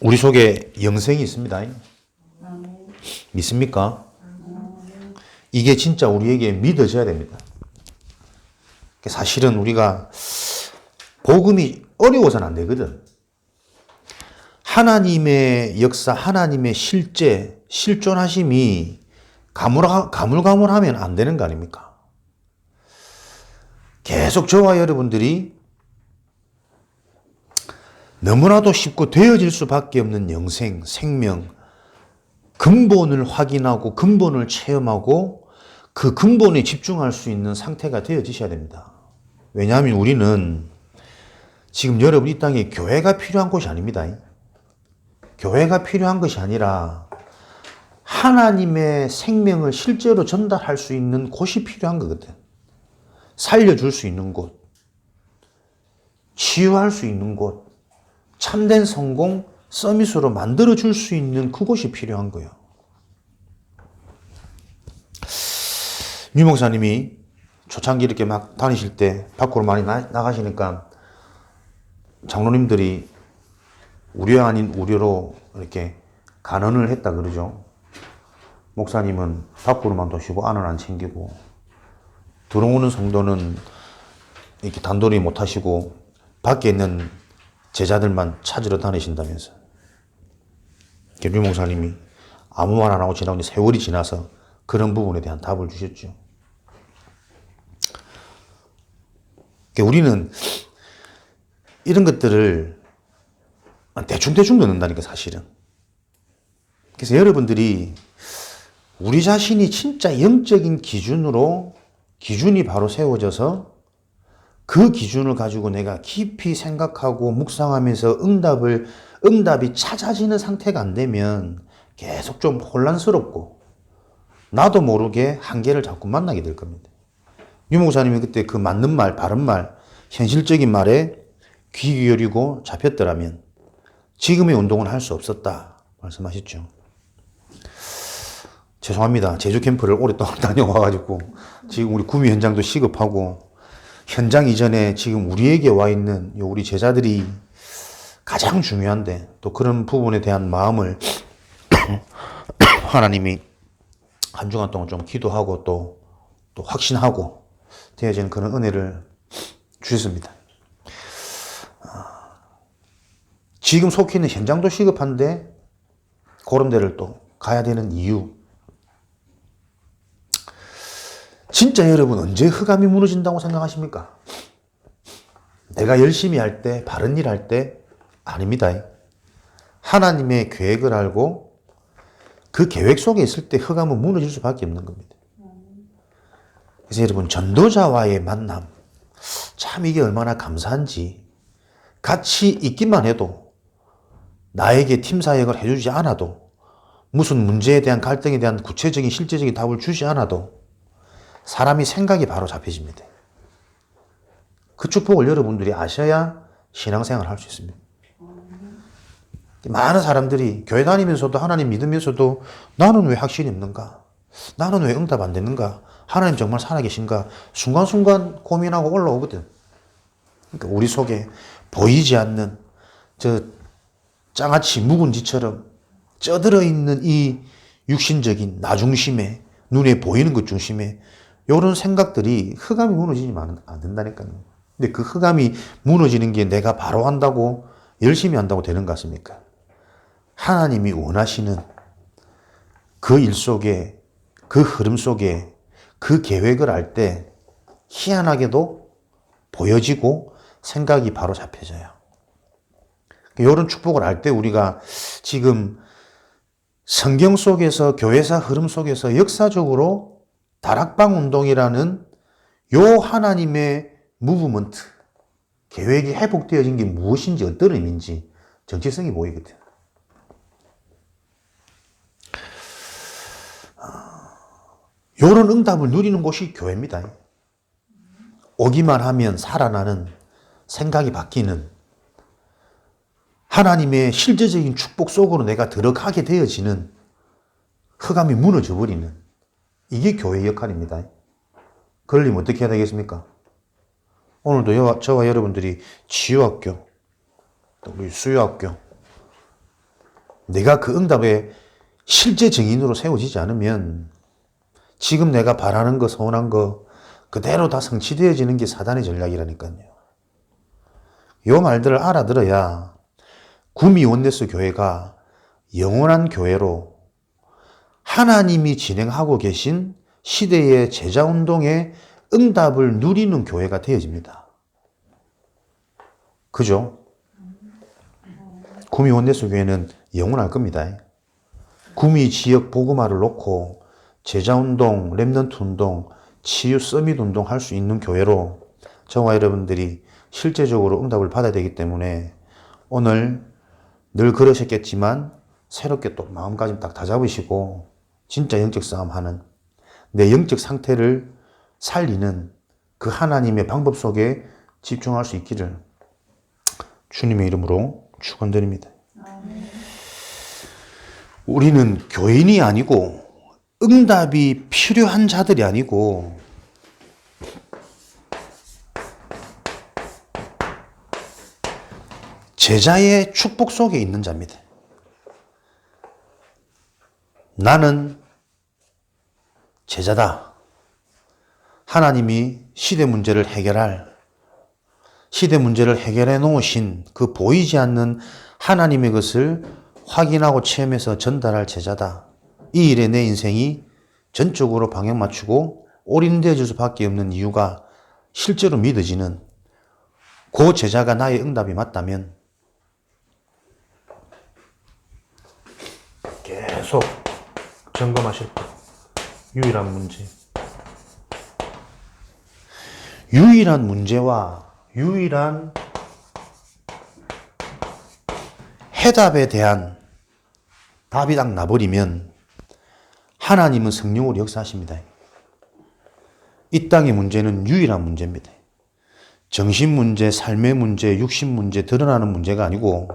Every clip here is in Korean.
우리 속에 영생이 있습니다. 믿습니까? 이게 진짜 우리에게 믿어져야 됩니다. 사실은 우리가 복음이 어려워서는 안 되거든. 하나님의 역사, 하나님의 실제, 실존하심이 가물가물하면 안 되는 거 아닙니까? 계속 저와 여러분들이 너무나도 쉽고 되어질 수밖에 없는 영생, 생명, 근본을 확인하고 근본을 체험하고 그 근본에 집중할 수 있는 상태가 되어지셔야 됩니다. 왜냐하면 우리는 지금 여러분 이 땅에 교회가 필요한 곳이 아닙니다. 교회가 필요한 것이 아니라 하나님의 생명을 실제로 전달할 수 있는 곳이 필요한 거거든. 살려줄 수 있는 곳, 치유할 수 있는 곳, 참된 성공 서밋으로 만들어줄 수 있는 그곳이 필요한 거예요. 유 목사님이 초창기 이렇게 막 다니실 때 밖으로 많이 나가시니까 장로님들이 우려 아닌 우려로 이렇게 간언을 했다 그러죠. 목사님은 밖으로만 도시고 안은 안 챙기고 들어오는 성도는 이렇게 단돌이 못 하시고 밖에 있는 제자들만 찾으러 다니신다면서. 유 목사님이 아무 말 안 하고 지나오니 세월이 지나서 그런 부분에 대한 답을 주셨죠. 우리는 이런 것들을 대충 넣는다니까 사실은. 그래서 여러분들이 우리 자신이 진짜 영적인 기준이 바로 세워져서 그 기준을 가지고 내가 깊이 생각하고 묵상하면서 응답이 찾아지는 상태가 안 되면 계속 좀 혼란스럽고 나도 모르게 한계를 자꾸 만나게 될 겁니다. 유 목사님이 그때 그 맞는 말, 바른 말, 현실적인 말에 귀 기울이고 잡혔더라면 지금의 운동은 할 수 없었다 말씀하셨죠. 죄송합니다. 제주 캠프를 오랫동안 다녀와가지고 지금 우리 구미 현장도 시급하고 현장 이전에 지금 우리에게 와 있는 우리 제자들이 가장 중요한데 또 그런 부분에 대한 마음을 하나님이 한 주간 동안 좀 기도하고 또 확신하고 되어지는 그런 은혜를 주셨습니다. 지금 속해 있는 현장도 시급한데 그런 데를 또 가야 되는 이유. 진짜 여러분 언제 흑암이 무너진다고 생각하십니까? 내가 열심히 할 때, 바른 일 할 때 아닙니다. 하나님의 계획을 알고 그 계획 속에 있을 때 흑암은 무너질 수밖에 없는 겁니다. 그래서 여러분 전도자와의 만남 참 이게 얼마나 감사한지 같이 있기만 해도 나에게 팀 사역을 해주지 않아도 무슨 문제에 대한 갈등에 대한 구체적인 실제적인 답을 주지 않아도 사람이 생각이 바로 잡혀집니다. 그 축복을 여러분들이 아셔야 신앙생활을 할 수 있습니다. 많은 사람들이 교회 다니면서도 하나님 믿으면서도 나는 왜 확신이 없는가? 나는 왜 응답 안 되는가? 하나님 정말 살아계신가? 순간순간 고민하고 올라오거든. 그러니까 우리 속에 보이지 않는 저 장아찌 묵은지처럼 쪄들어 있는 이 육신적인 나 중심에 눈에 보이는 것 중심에 이런 생각들이 흑암이 무너지면 안 된다니까요. 근데 그 흑암이 무너지는 게 내가 바로 한다고 열심히 한다고 되는 것 같습니까? 하나님이 원하시는 그 일 속에 그 흐름 속에 그 계획을 알 때 희한하게도 보여지고 생각이 바로 잡혀져요. 이런 축복을 알 때 우리가 지금 성경 속에서 교회사 흐름 속에서 역사적으로 다락방 운동이라는 요 하나님의 무브먼트, 계획이 회복되어진 게 무엇인지 어떤 의미인지 정체성이 보이거든. 요런 응답을 누리는 곳이 교회입니다. 오기만 하면 살아나는 생각이 바뀌는 하나님의 실제적인 축복 속으로 내가 들어가게 되어지는 흑암이 무너져 버리는 이게 교회의 역할입니다. 그러려면 어떻게 해야 되겠습니까? 오늘도 저와 여러분들이 치유학교, 또 우리 수요학교, 내가 그 응답에 실제 증인으로 세워지지 않으면 지금 내가 바라는 거, 소원한 거 그대로 다 성취되어지는 게 사단의 전략이라니까요. 요 말들을 알아들어야 구미 원네스 교회가 영원한 교회로 하나님이 진행하고 계신 시대의 제자운동의 응답을 누리는 교회가 되어집니다. 그죠? 구미 원네스 교회는 영원할 겁니다. 구미 지역 복음화를 놓고 제자운동, 렘넌트 운동, 치유 서밋 운동 할 수 있는 교회로 저와 여러분들이 실제적으로 응답을 받아야 되기 때문에 오늘 늘 그러셨겠지만 새롭게 또 마음가짐 딱 다잡으시고 진짜 영적 싸움하는 내 영적 상태를 살리는 그 하나님의 방법 속에 집중할 수 있기를 주님의 이름으로 축원드립니다. 우리는 교인이 아니고 응답이 필요한 자들이 아니고 제자의 축복 속에 있는 자입니다. 나는 제자다. 하나님이 시대 문제를 해결해 놓으신 그 보이지 않는 하나님의 것을 확인하고 체험해서 전달할 제자다. 이 일에 내 인생이 전적으로 방향 맞추고 올인되어질 수밖에 없는 이유가 실제로 믿어지는 그 제자가 나의 응답이 맞다면 계속 점검하실 것. 유일한 문제. 유일한 문제와 유일한 해답에 대한 답이 딱 나버리면 하나님은 성령으로 역사하십니다. 이 땅의 문제는 유일한 문제입니다. 정신 문제, 삶의 문제, 육신 문제, 드러나는 문제가 아니고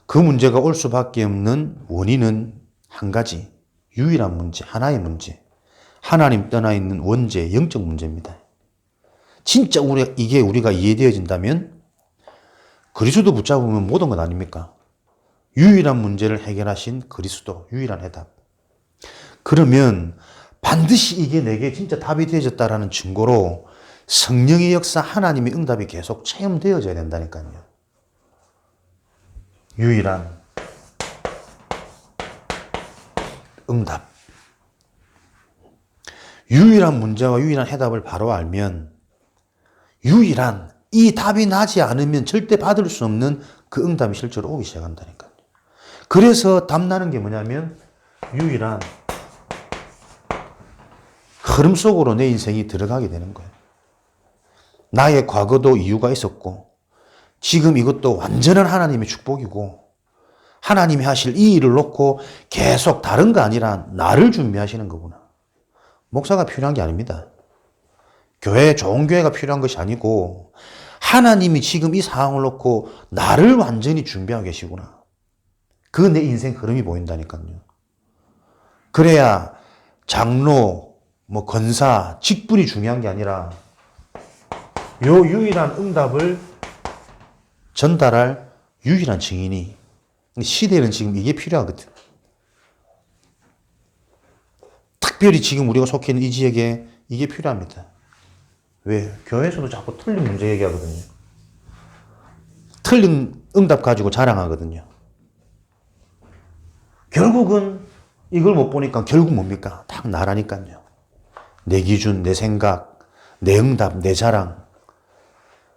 그 문제가 올 수밖에 없는 원인은 한 가지, 유일한 문제, 하나의 문제. 하나님 떠나 있는 원죄, 영적 문제입니다. 진짜 이게 우리가 이해되어진다면 그리스도 붙잡으면 모든 것 아닙니까? 유일한 문제를 해결하신 그리스도, 유일한 해답. 그러면 반드시 이게 내게 진짜 답이 되어졌다라는 증거로 성령의 역사, 하나님의 응답이 계속 체험되어져야 된다니까요. 유일한 응답. 유일한 문제와 유일한 해답을 바로 알면 유일한 이 답이 나지 않으면 절대 받을 수 없는 그 응답이 실제로 오기 시작한다니까요. 그래서 답 나는 게 뭐냐면 유일한 흐름 속으로 내 인생이 들어가게 되는 거예요. 나의 과거도 이유가 있었고 지금 이것도 완전한 하나님의 축복이고 하나님이 하실 이 일을 놓고 계속 다른 거 아니라 나를 준비하시는 거구나. 목사가 필요한 게 아닙니다. 좋은 교회가 필요한 것이 아니고 하나님이 지금 이 상황을 놓고 나를 완전히 준비하고 계시구나. 그 내 인생 흐름이 보인다니까요. 그래야 장로, 권사, 직분이 중요한 게 아니라 요 유일한 응답을 전달할 유일한 증인이 시대는 지금 이게 필요하거든. 특별히 지금 우리가 속해 있는 이 지역에 이게 필요합니다. 왜? 교회에서도 자꾸 틀린 문제 얘기하거든요. 틀린 응답 가지고 자랑하거든요. 결국은 이걸 못 보니까 결국 뭡니까? 딱 나라니까요. 내 기준, 내 생각, 내 응답, 내 자랑.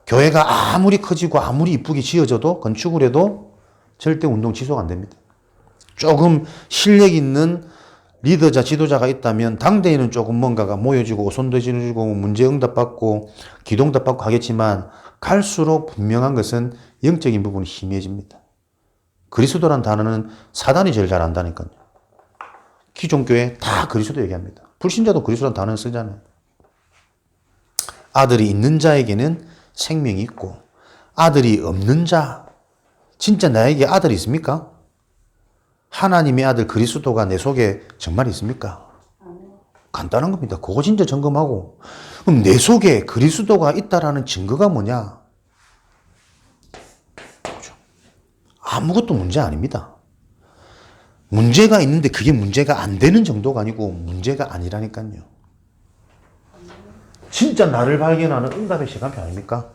교회가 아무리 커지고 아무리 이쁘게 지어져도 건축을 해도 절대 운동 지속 안 됩니다. 조금 실력 있는 리더자, 지도자가 있다면 당대에는 조금 뭔가가 모여지고 오손도 지어지고 문제 응답받고 기도응답받고 하겠지만 갈수록 분명한 것은 영적인 부분이 희미해집니다. 그리스도란 단어는 사단이 제일 잘 안다니까요. 기존 교회 다 그리스도 얘기합니다. 불신자도 그리스도란 단어를 쓰잖아요. 아들이 있는 자에게는 생명이 있고 아들이 없는 자, 진짜 나에게 아들이 있습니까? 하나님의 아들 그리스도가 내 속에 정말 있습니까? 간단한 겁니다. 그거 진짜 점검하고 그럼 내 속에 그리스도가 있다라는 증거가 뭐냐? 아무것도 문제 아닙니다. 문제가 있는데 그게 문제가 안 되는 정도가 아니고 문제가 아니라니까요. 진짜 나를 발견하는 응답의 시간표 아닙니까?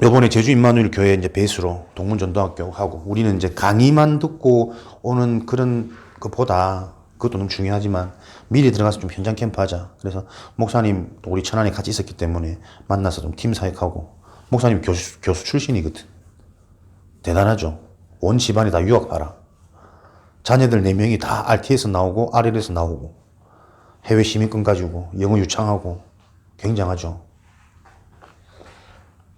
요번에 제주 임마누엘 교회 이제 배수로 동문전도학교 하고 우리는 이제 강의만 듣고 오는 그런 것보다 그것도 너무 중요하지만 미리 들어가서 좀 현장 캠프 하자. 그래서 목사님 또 우리 천안에 같이 있었기 때문에 만나서 좀 팀 사역하고 목사님 교수 출신이거든. 대단하죠. 온 집안이 다 유학 가라. 자녀들 4명이 다 RT에서 나오고 RL에서 나오고 해외 시민권 가지고 영어 유창하고 굉장하죠.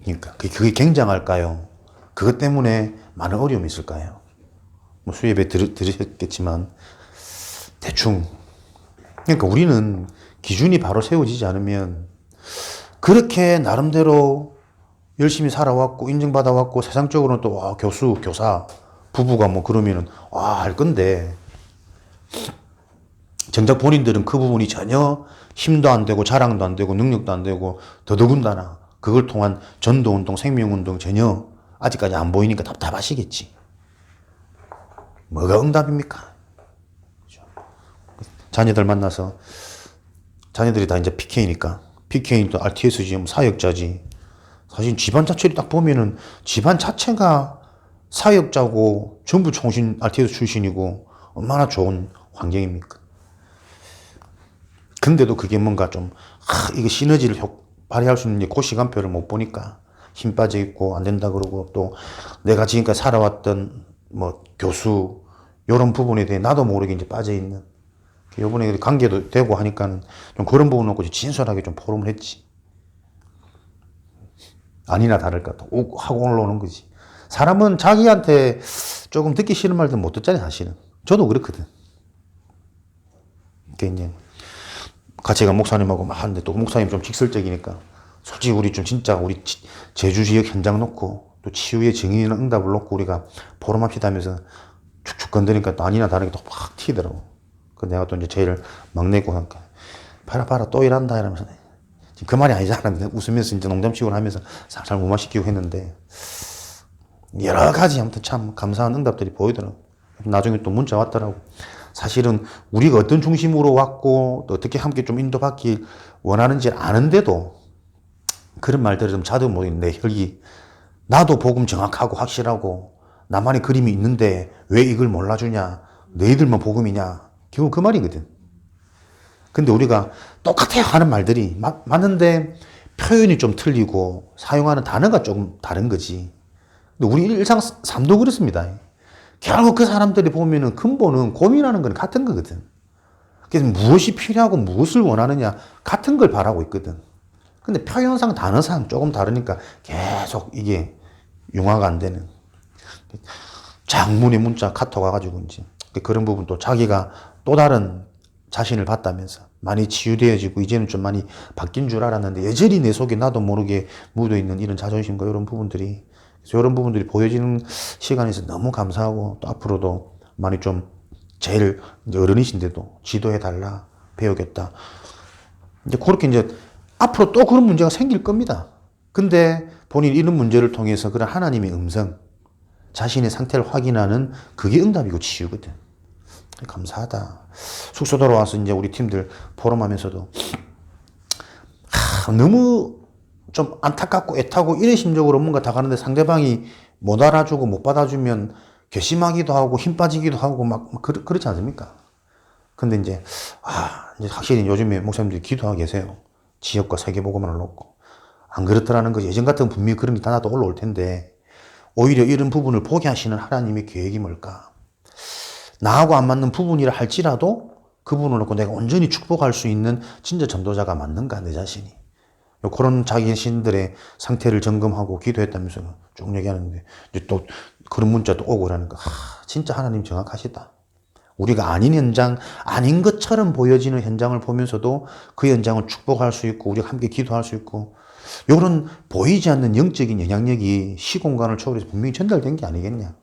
그러니까 그게 굉장할까요? 그것 때문에 많은 어려움이 있을까요? 뭐 수예배 들으셨겠지만 대충 그러니까 우리는 기준이 바로 세워지지 않으면 그렇게 나름대로 열심히 살아왔고 인정받아왔고 세상적으로는 또 와, 교수, 교사, 부부가 뭐 그러면은 와, 할 건데 정작 본인들은 그 부분이 전혀 힘도 안 되고 자랑도 안 되고 능력도 안 되고 더더군다나 그걸 통한 전도운동, 생명운동 전혀 아직까지 안 보이니까 답답하시겠지. 뭐가 응답입니까? 자녀들 만나서 자녀들이 다 이제 PK니까 PK는 또 RTS지 뭐 사역자지. 사실 집안 자체를 딱 보면은 집안 자체가 사역자고 전부 총신 RTS 출신이고 얼마나 좋은 환경입니까? 근데도 그게 뭔가 좀 이거 시너지를 발휘할 수 있는 그 시간표를 못 보니까 힘 빠져 있고 안 된다 그러고 또 내가 지금까지 살아왔던 뭐 교수 이런 부분에 대해 나도 모르게 이제 빠져 있는 요번에 관계도 되고 하니까는 좀 그런 부분 놓고 진솔하게 좀 포럼을 했지. 아니나 다를까 또 하고 올라오는 거지. 사람은 자기한테 조금 듣기 싫은 말들 못 듣잖아요, 사실은. 저도 그렇거든. 그러니까 이제 같이 간 목사님하고 막 하는데 또 목사님 좀 직설적이니까 솔직히 우리 좀 진짜 우리 제주 지역 현장 놓고 또 치유의 증인이나 응답을 놓고 우리가 포럼합시다 하면서 축축 건드니까 또 아니나 다르게 또 확 튀더라고. 그 내가 또 이제 제일 막내고 하니까 봐라 또 이란다 이러면서 지금 그 말이 아니잖아. 웃으면서 이제 농담치고 하면서 살살 무마시키고 했는데 여러 가지 아무튼 참 감사한 응답들이 보이더라고. 나중에 또 문자 왔더라고. 사실은 우리가 어떤 중심으로 왔고 또 어떻게 함께 좀 인도받길 원하는지 아는데도 그런 말들을 좀 자도 내 혈기 나도 복음 정확하고 확실하고 나만의 그림이 있는데 왜 이걸 몰라주냐 너희들만 복음이냐 결국 그 말이거든. 근데 우리가 똑같아요 하는 말들이 맞는데 표현이 좀 틀리고 사용하는 단어가 조금 다른 거지. 근데 우리 일상 삶도 그렇습니다. 결국 그 사람들이 보면은 근본은 고민하는 건 같은 거거든. 그래서 무엇이 필요하고 무엇을 원하느냐 같은 걸 바라고 있거든. 근데 표현상 단어상 조금 다르니까 계속 이게 융화가 안 되는. 장문의 문자 카톡 와가지고 이제 그런 부분 또 자기가 또 다른 자신을 봤다면서 많이 치유되어지고 이제는 좀 많이 바뀐 줄 알았는데 여전히 내 속에 나도 모르게 묻어있는 이런 자존심과 이런 부분들이 그래서 이런 부분들이 보여지는 시간에서 너무 감사하고 또 앞으로도 많이 좀 제일 이제 어른이신데도 지도해달라 배우겠다 이제 그렇게 이제 앞으로 또 그런 문제가 생길 겁니다. 근데 본인이 이런 문제를 통해서 그런 하나님의 음성 자신의 상태를 확인하는 그게 응답이고 치유거든. 감사하다. 숙소 돌아와서 이제 우리 팀들 포럼하면서도 너무 좀 안타깝고 애타고 이런 심적으로 뭔가 다가는데 상대방이 못 알아주고 못 받아주면 괘씸하기도 하고 힘 빠지기도 하고 막 그렇지 않습니까? 근데 이제 이제 확실히 요즘에 목사님들이 기도하고 계세요. 지역과 세계복음을 놓고 안 그렇더라는 거지. 예전 같으면 분명히 그런 게 하나도 올라올 텐데 오히려 이런 부분을 보게 하시는 하나님의 계획이 뭘까? 나하고 안 맞는 부분이라 할지라도 그 부분을 놓고 내가 온전히 축복할 수 있는 진짜 전도자가 맞는가 내 자신이. 그런 자기 자신들의 상태를 점검하고 기도했다면서 쭉 얘기하는데 이제 또 그런 문자도 오고 그러니까 진짜 하나님 정확하시다. 우리가 아닌 현장, 아닌 것처럼 보여지는 현장을 보면서도 그 현장을 축복할 수 있고 우리가 함께 기도할 수 있고 이런 보이지 않는 영적인 영향력이 시공간을 초월해서 분명히 전달된 게 아니겠냐.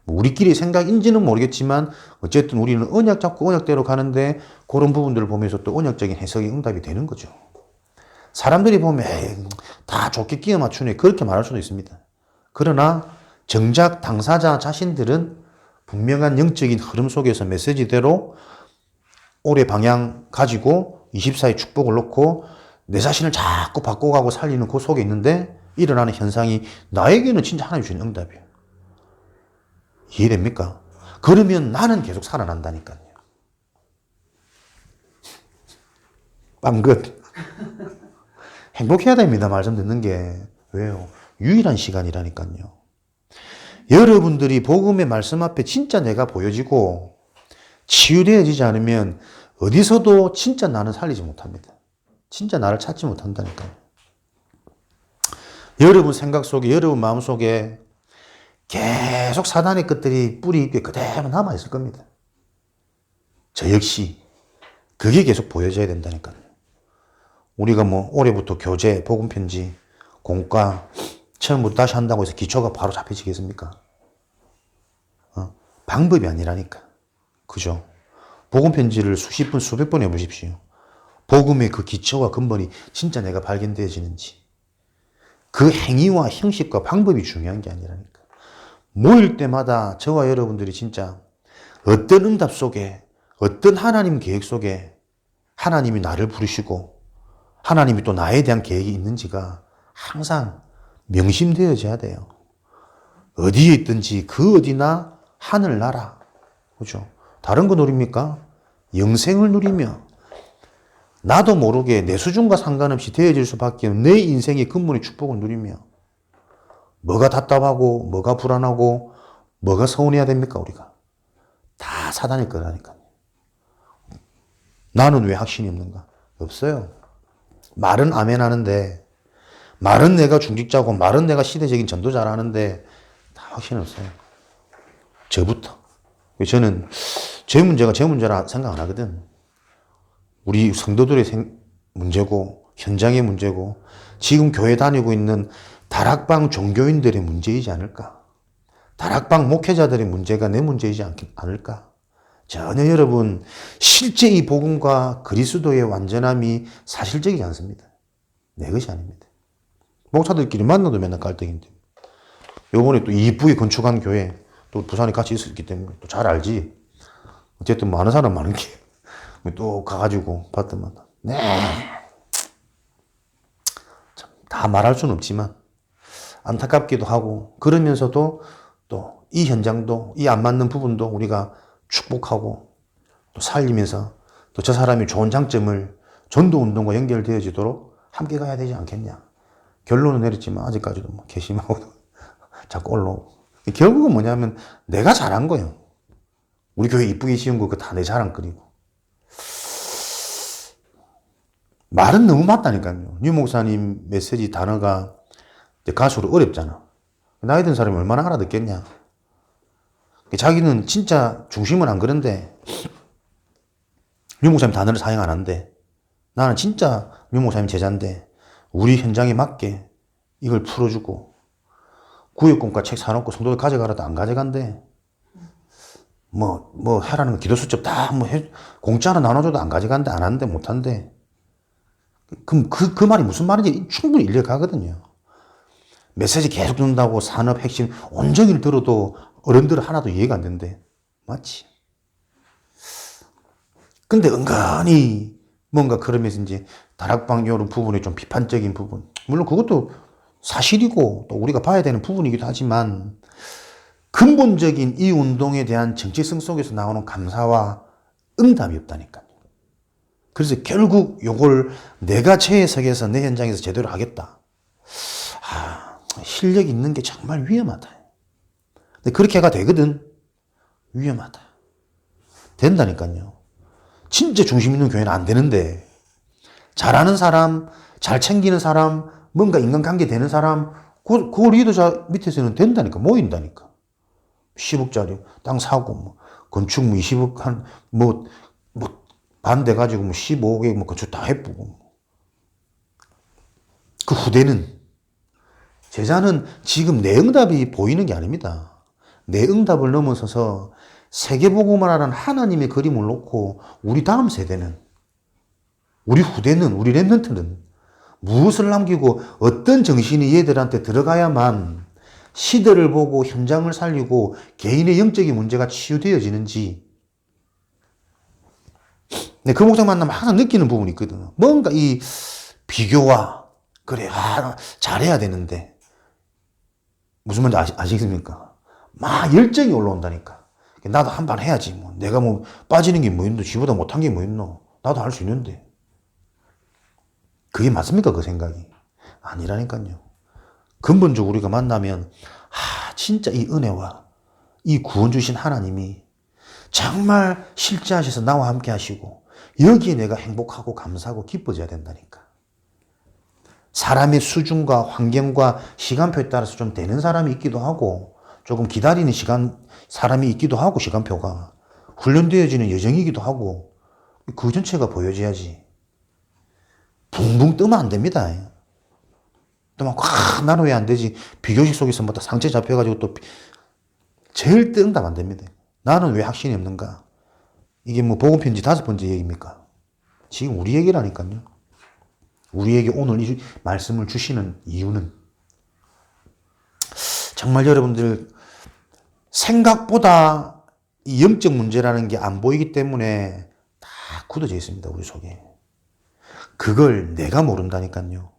우리끼리 생각인지는 모르겠지만 어쨌든 우리는 언약 잡고 언약대로 가는데 그런 부분들을 보면서 또 언약적인 해석이 응답이 되는 거죠. 사람들이 보면 다 좋게 끼워 맞추네 그렇게 말할 수도 있습니다. 그러나 정작 당사자 자신들은 분명한 영적인 흐름 속에서 메시지대로 올해 방향 가지고 24의 축복을 놓고 내 자신을 자꾸 바꿔가고 살리는 그 속에 있는데 일어나는 현상이 나에게는 진짜 하나님 주신 응답이에요. 이해됩니까? 그러면 나는 계속 살아난다니까요. 빵긋. 행복해야 됩니다. 말씀 듣는 게. 왜요? 유일한 시간이라니까요. 여러분들이 복음의 말씀 앞에 진짜 내가 보여지고 치유되어지지 않으면 어디서도 진짜 나는 살리지 못합니다. 진짜 나를 찾지 못한다니까요. 여러분 생각 속에, 여러분 마음 속에 계속 사단의 것들이 뿌리 입에 그대로 남아있을 겁니다. 저 역시 그게 계속 보여져야 된다니까요. 우리가 뭐 올해부터 교재, 복음편지, 공과 처음부터 다시 한다고 해서 기초가 바로 잡혀지겠습니까? 방법이 아니라니까. 그죠? 복음편지를 수십 번, 수백 번 해보십시오. 복음의 그 기초와 근본이 진짜 내가 발견되어지는지. 그 행위와 형식과 방법이 중요한 게 아니라니까. 모일 때마다 저와 여러분들이 진짜 어떤 응답 속에, 어떤 하나님 계획 속에 하나님이 나를 부르시고 하나님이 또 나에 대한 계획이 있는지가 항상 명심되어져야 돼요. 어디에 있든지 그 어디나 하늘나라. 그죠? 다른 거 누립니까? 영생을 누리며 나도 모르게 내 수준과 상관없이 되어질 수밖에 없는 내 인생의 근본의 축복을 누리며 뭐가 답답하고 뭐가 불안하고 뭐가 서운해야 됩니까 우리가? 다 사단일 거라니까요. 나는 왜 확신이 없는가? 없어요. 말은 아멘 하는데 말은 내가 중직자고 말은 내가 시대적인 전도자라 하는데 다 확신 없어요. 저부터. 저는 제 문제가 제 문제라 생각 안 하거든. 우리 성도들의 문제고 현장의 문제고 지금 교회 다니고 있는 다락방 종교인들의 문제이지 않을까? 다락방 목회자들의 문제가 내 문제이지 않을까? 전혀 여러분 실제 이 복음과 그리스도의 완전함이 사실적이지 않습니다. 내 것이 아닙니다. 목사들끼리 만나도 맨날 갈등인데 요번에 또 이쁘게 건축한 교회 또 부산에 같이 있었기 때문에 또 잘 알지. 어쨌든 많은 사람 많은 게 또 가가지고 봤더만 네. 참, 다 말할 수는 없지만 안타깝기도 하고 그러면서도 또 이 현장도 이 안 맞는 부분도 우리가 축복하고 또 살리면서 또 저 사람이 좋은 장점을 전도운동과 연결되어지도록 함께 가야 되지 않겠냐. 결론은 내렸지만 아직까지도 뭐 개심하고 자꾸 올라오고 결국은 뭐냐면 내가 잘한 거예요. 우리 교회 이쁘게 지은 거 그거 다 내 자랑거리고 말은 너무 맞다니까요. 유 목사님 메시지 단어가 가수로 어렵잖아. 나이 든 사람이 얼마나 알아듣겠냐. 자기는 진짜 중심은 안 그런데 유 목사님 단어를 사용 안 한대. 나는 진짜 유 목사님 제자인데 우리 현장에 맞게 이걸 풀어주고 구역공과 책 사놓고 성도들 가져가라도 안 가져간대. 뭐 해라는 거 기도 수첩 다 공짜로 나눠줘도 안 가져간대. 안 한대. 못 한대. 그럼 그 말이 무슨 말인지 충분히 이해가 가거든요. 메시지 계속 듣는다고 산업 핵심 온종일 들어도 어른들은 하나도 이해가 안 된대. 맞지? 근데 은근히 뭔가 그러면서 이제 다락방 이런 부분에 좀 비판적인 부분. 물론 그것도 사실이고 또 우리가 봐야 되는 부분이기도 하지만 근본적인 이 운동에 대한 정체성 속에서 나오는 감사와 응답이 없다니까요. 그래서 결국 요걸 내가 최애석에서 내 현장에서 제대로 하겠다. 실력이 있는 게 정말 위험하다. 근데 그렇게가 되거든. 위험하다. 된다니까요. 진짜 중심 있는 교회는 안 되는데 잘하는 사람, 잘 챙기는 사람, 뭔가 인간관계 되는 사람 그 리더자 밑에서는 된다니까. 모인다니까. 10억짜리 땅 사고 뭐 건축 뭐 20억 한 뭐 반대 가지고 뭐 15억에 뭐 건축 다 해보고 그 후대는 제자는 지금 내 응답이 보이는 게 아닙니다. 내 응답을 넘어서서 세계복음을 하는 하나님의 그림을 놓고 우리 다음 세대는 우리 후대는 우리 랩런트는 무엇을 남기고 어떤 정신이 얘들한테 들어가야만 시대를 보고 현장을 살리고 개인의 영적인 문제가 치유되어지는지. 근데 그 목사 만나면 항상 느끼는 부분이 있거든. 뭔가 이 비교와, 그래, 잘해야 되는데. 무슨 말인지 아시겠습니까? 막 열정이 올라온다니까. 나도 한 번 해야지. 뭐. 내가 뭐 빠지는 게 뭐 있노? 지보다 못한 게 뭐 있노? 나도 할 수 있는데. 그게 맞습니까? 그 생각이. 아니라니까요. 근본적으로 우리가 만나면, 진짜 이 은혜와 이 구원 주신 하나님이 정말 실제하셔서 나와 함께 하시고, 여기에 내가 행복하고 감사하고 기뻐져야 된다니까. 사람의 수준과 환경과 시간표에 따라서 좀 되는 사람이 있기도 하고, 조금 기다리는 사람이 있기도 하고, 시간표가. 훈련되어지는 여정이기도 하고, 그 전체가 보여져야지. 붕붕 뜨면 안 됩니다. 또 막, 나는 왜 안 되지? 비교식 속에서 뭐 상체 잡혀가지고 또, 절대 응답 안 됩니다. 나는 왜 확신이 없는가? 이게 뭐 복음편지 5번째 얘기입니까? 지금 우리 얘기라니까요. 우리에게 오늘 이 말씀을 주시는 이유는 정말 여러분들 생각보다 이 영적 문제라는 게 안 보이기 때문에 다 굳어져 있습니다. 우리 속에. 그걸 내가 모른다니까요.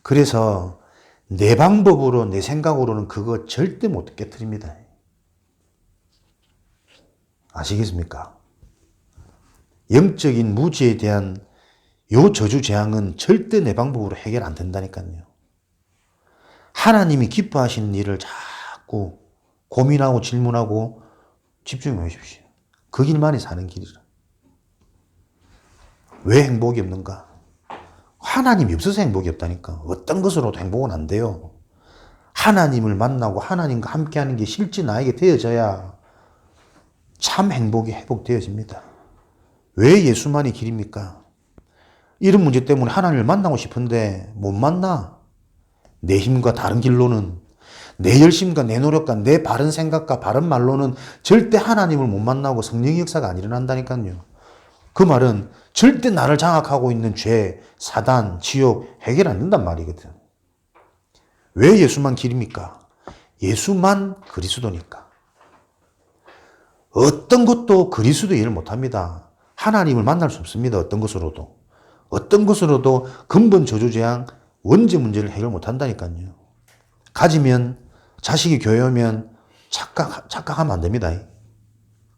그래서 내 방법으로 내 생각으로는 그거 절대 못 깨트립니다. 아시겠습니까? 영적인 무지에 대한 요 저주 재앙은 절대 내 방법으로 해결 안 된다니까요. 하나님이 기뻐하시는 일을 자꾸 고민하고 질문하고 집중해 보십시오. 그 길만이 사는 길이라. 왜 행복이 없는가? 하나님이 없어서 행복이 없다니까. 어떤 것으로도 행복은 안 돼요. 하나님을 만나고 하나님과 함께하는 게 실제 나에게 되어져야 참 행복이 회복되어집니다. 왜 예수만이 길입니까? 이런 문제 때문에 하나님을 만나고 싶은데 못 만나. 내 힘과 다른 길로는, 내 열심과 내 노력과 내 바른 생각과 바른 말로는 절대 하나님을 못 만나고 성령의 역사가 안 일어난다니까요. 그 말은 절대 나를 장악하고 있는 죄, 사단, 지옥 해결 안 된단 말이거든. 왜 예수만 길입니까? 예수만 그리스도니까. 어떤 것도 그리스도 일을 못합니다. 하나님을 만날 수 없습니다. 어떤 것으로도. 어떤 것으로도 근본 저주재앙, 원죄 문제를 해결 못한다니까요. 가지면, 자식이 교회 오면 착각하면 안 됩니다.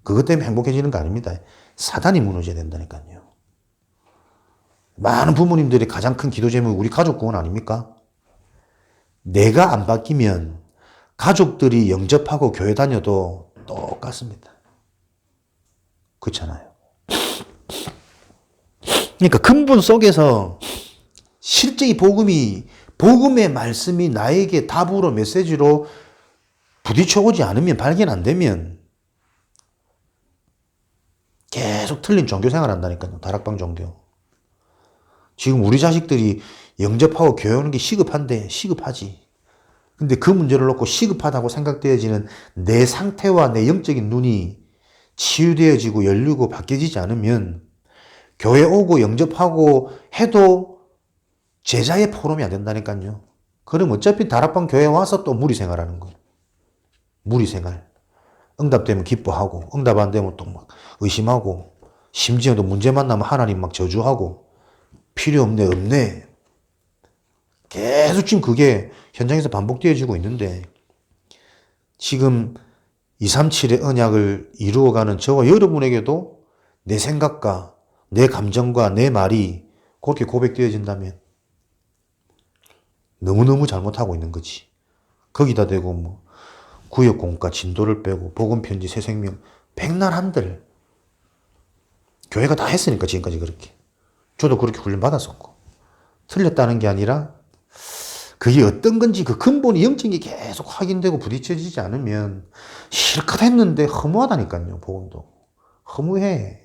그것 때문에 행복해지는 거 아닙니다. 사단이 무너져야 된다니까요. 많은 부모님들의 가장 큰 기도 제목이 우리 가족 구원 아닙니까? 내가 안 바뀌면 가족들이 영접하고 교회 다녀도 똑같습니다. 그렇잖아요. 그러니까 근본 속에서 실제 이 복음의 말씀이 나에게 답으로 메시지로 부딪혀 오지 않으면, 발견 안 되면 계속 틀린 종교 생활 한다니까요. 다락방 종교. 지금 우리 자식들이 영접하고 교회 오는 게 시급한데 시급하지. 근데 그 문제를 놓고 시급하다고 생각되어지는 내 상태와 내 영적인 눈이 치유되어지고 열리고 바뀌어지지 않으면 교회 오고 영접하고 해도 제자의 포럼이 안 된다니까요. 그럼 어차피 다락방 교회 와서 또 무리생활하는 거예요. 무리생활. 응답되면 기뻐하고, 응답 안 되면 또 막 의심하고, 심지어 또 문제 만나면 하나님 막 저주하고, 필요 없네. 계속 지금 그게 현장에서 반복되어지고 있는데, 지금 237의 언약을 이루어가는 저와 여러분에게도 내 생각과 내 감정과 내 말이 그렇게 고백되어진다면 너무너무 잘못하고 있는 거지. 거기다 대고 뭐 구역 공과 진도를 빼고 복음편지 새생명 백날 한들 교회가 다 했으니까 지금까지 그렇게. 저도 그렇게 훈련 받았었고. 틀렸다는 게 아니라 그게 어떤 건지 그 근본이 영적인 게 계속 확인되고 부딪혀지지 않으면 실컷 했는데 허무하다니까요. 복음도. 허무해.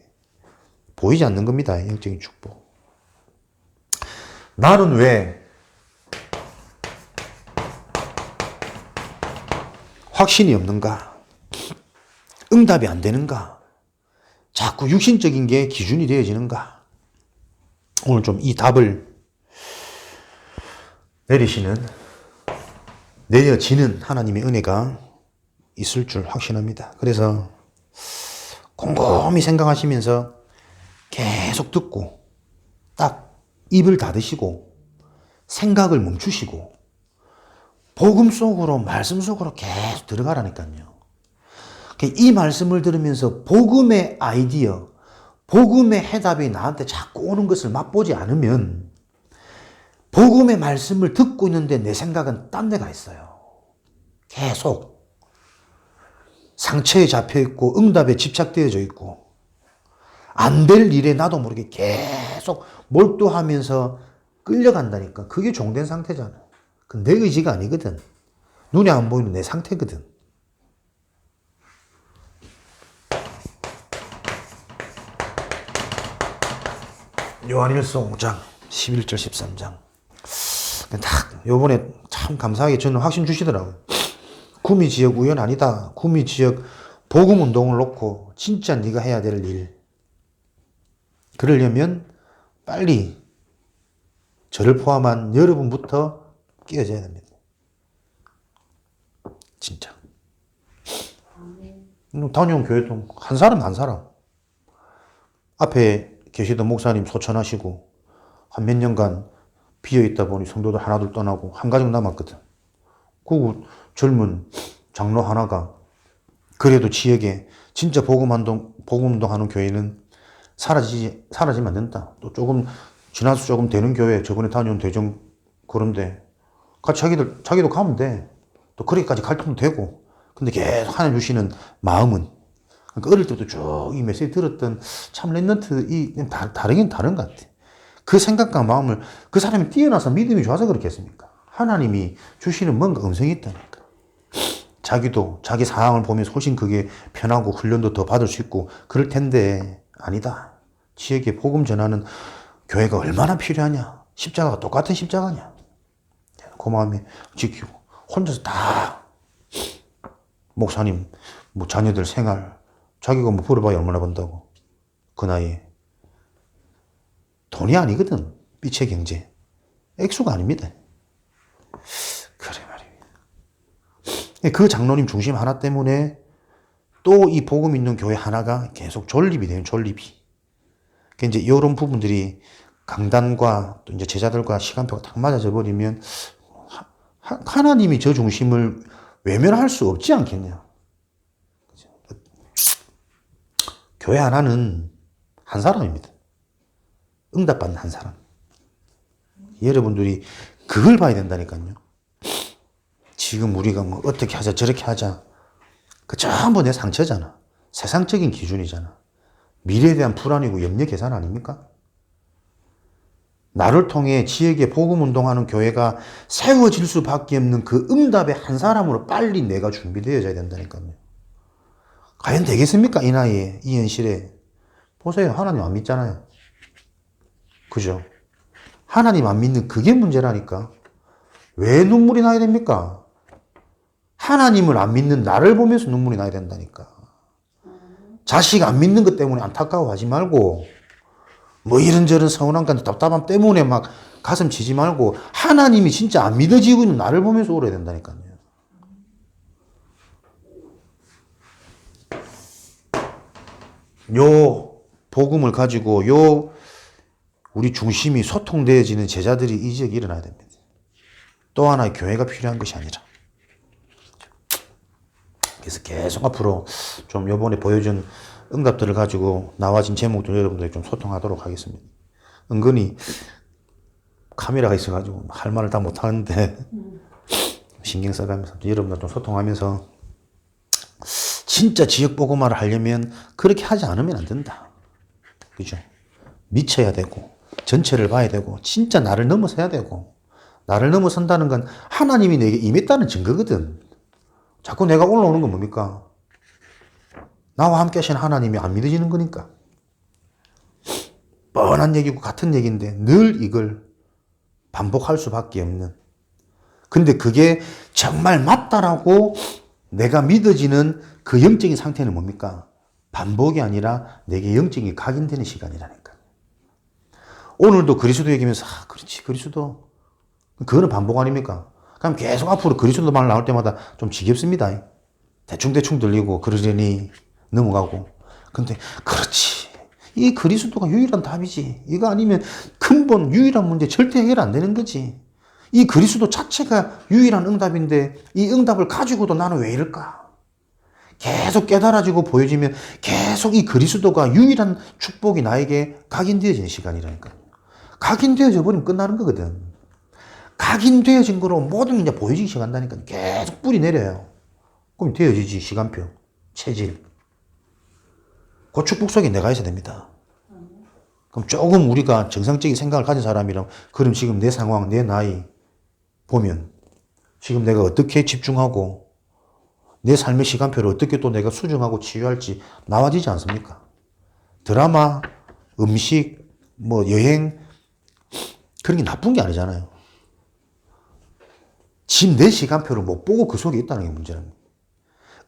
보이지 않는 겁니다. 영적인 축복. 나는 왜 확신이 없는가? 응답이 안 되는가? 자꾸 육신적인 게 기준이 되어지는가? 오늘 좀 이 답을 내리시는 내어지는 하나님의 은혜가 있을 줄 확신합니다. 그래서 곰곰이 생각하시면서 계속 듣고 딱 입을 닫으시고 생각을 멈추시고 복음 속으로 말씀 속으로 계속 들어가라니까요. 이 말씀을 들으면서 복음의 아이디어, 복음의 해답이 나한테 자꾸 오는 것을 맛보지 않으면 복음의 말씀을 듣고 있는데 내 생각은 딴 데가 있어요. 계속 상처에 잡혀 있고 응답에 집착되어져 있고 안 될 일에 나도 모르게 계속 몰두하면서 끌려간다니까. 그게 종된 상태잖아. 내 의지가 아니거든. 눈에 안 보이는 내 상태거든. 요한일서 5장 11절 13장 딱 요번에 참 감사하게 저는 확신 주시더라고요. 구미지역 우연 아니다. 구미지역 복음운동을 놓고 진짜 네가 해야 될 일. 그러려면 빨리 저를 포함한 여러분부터 끼어져야 됩니다. 진짜. 다녀온 교회도 한 사람 한 사람. 앞에 계시던 목사님 소천하시고 한 몇 년간 비어있다 보니 성도들 하나둘 떠나고 한 가정 남았거든. 그 젊은 장로 하나가 그래도 지역에 진짜 복음운동하는 교회는 사라지면 안 된다. 또 조금 지나서 조금 되는 교회 저번에 다녀온 대전 그런데 같이 자기도 가면 돼. 또 거기까지 갈 틈도 되고. 근데 계속 하나님 주시는 마음은 그러니까 어릴 때부터 쭉 이 메시지 들었던 참 랩런트 다르긴 다른 것 같아. 그 생각과 마음을 그 사람이 뛰어나서 믿음이 좋아서 그렇겠습니까? 하나님이 주시는 뭔가 음성이 있다니까. 자기도 자기 상황을 보면서 훨씬 그게 편하고 훈련도 더 받을 수 있고 그럴 텐데 아니다. 지역에 복음 전하는 교회가 얼마나 필요하냐. 십자가가 똑같은 십자가냐. 그 마음에 지키고 혼자서 다 목사님 뭐 자녀들 생활 자기가 뭐 벌어봐야 얼마나 번다고. 그 나이에 돈이 아니거든. 빛의 경제 액수가 아닙니다. 그래 말이에요. 그 장로님 중심 하나 때문에 또 이 복음 있는 교회 하나가 계속 존립이 돼요. 존립이. 그러니까 이제 이런 부분들이 강단과 또 이제 제자들과 시간표가 딱 맞아져 버리면 하나님이 저 중심을 외면할 수 없지 않겠냐. 교회 하나는 한 사람입니다. 응답받는 한 사람. 여러분들이 그걸 봐야 된다니까요. 지금 우리가 뭐 어떻게 하자 저렇게 하자. 그 전부 내 상처잖아. 세상적인 기준이잖아. 미래에 대한 불안이고 염려 계산 아닙니까? 나를 통해 지역에 복음운동하는 교회가 세워질 수밖에 없는 그 응답의 한 사람으로 빨리 내가 준비되어져야 된다니까요. 과연 되겠습니까? 이 나이에, 이 현실에. 보세요. 하나님 안 믿잖아요. 그죠? 하나님 안 믿는 그게 문제라니까. 왜 눈물이 나야 됩니까? 하나님을 안 믿는 나를 보면서 눈물이 나야 된다니까. 자식 안 믿는 것 때문에 안타까워하지 말고 뭐 이런저런 서운한 건 답답함 때문에 막 가슴 치지 말고 하나님이 진짜 안 믿어지고 있는 나를 보면서 울어야 된다니까요. 요 복음을 가지고 요 우리 중심이 소통되어지는 제자들이 이 지역에 일어나야 됩니다. 또 하나의 교회가 필요한 것이 아니라. 그래서 계속 앞으로 좀 요번에 보여준 응답들을 가지고 나와진 제목들 여러분들이 좀 소통하도록 하겠습니다. 은근히 카메라가 있어가지고 할 말을 다 못하는데 신경 써가면서 여러분들 좀 소통하면서 진짜 지역 복음화를 하려면 그렇게 하지 않으면 안 된다. 그죠? 미쳐야 되고 전체를 봐야 되고 진짜 나를 넘어서야 되고 나를 넘어선다는 건 하나님이 내게 임했다는 증거거든. 자꾸 내가 올라오는 건 뭡니까? 나와 함께 하신 하나님이 안 믿어지는 거니까. 뻔한 얘기고 같은 얘기인데 늘 이걸 반복할 수밖에 없는. 근데 그게 정말 맞다라고 내가 믿어지는 그 영적인 상태는 뭡니까? 반복이 아니라 내게 영적인 각인되는 시간이라니까. 오늘도 그리스도 얘기하면서 그렇지 그리스도. 그거는 반복 아닙니까? 그럼 계속 앞으로 그리스도 말 나올 때마다 좀 지겹습니다. 대충대충 들리고 그러려니 넘어가고. 근데 그렇지. 이 그리스도가 유일한 답이지. 이거 아니면 근본 유일한 문제 절대 해결 안 되는 거지. 이 그리스도 자체가 유일한 응답인데 이 응답을 가지고도 나는 왜 이럴까? 계속 깨달아지고 보여지면 계속 이 그리스도가 유일한 축복이 나에게 각인되어지는 시간이라니까요. 각인되어져 버리면 끝나는 거거든. 각인되어진 거로 모든 게 이제 보여지기 시작한다니까. 계속 뿌리 내려요. 그럼 되어지지, 시간표, 체질. 그 축복 속에 내가 있어야 됩니다. 그럼 조금 우리가 정상적인 생각을 가진 사람이라면, 그럼 지금 내 상황, 내 나이 보면, 지금 내가 어떻게 집중하고, 내 삶의 시간표를 어떻게 또 내가 수정하고 치유할지 나와지지 않습니까? 드라마, 음식, 뭐 여행, 그런 게 나쁜 게 아니잖아요. 지금 내 시간표를 못 보고 그 속에 있다는 게 문제라는 거예요.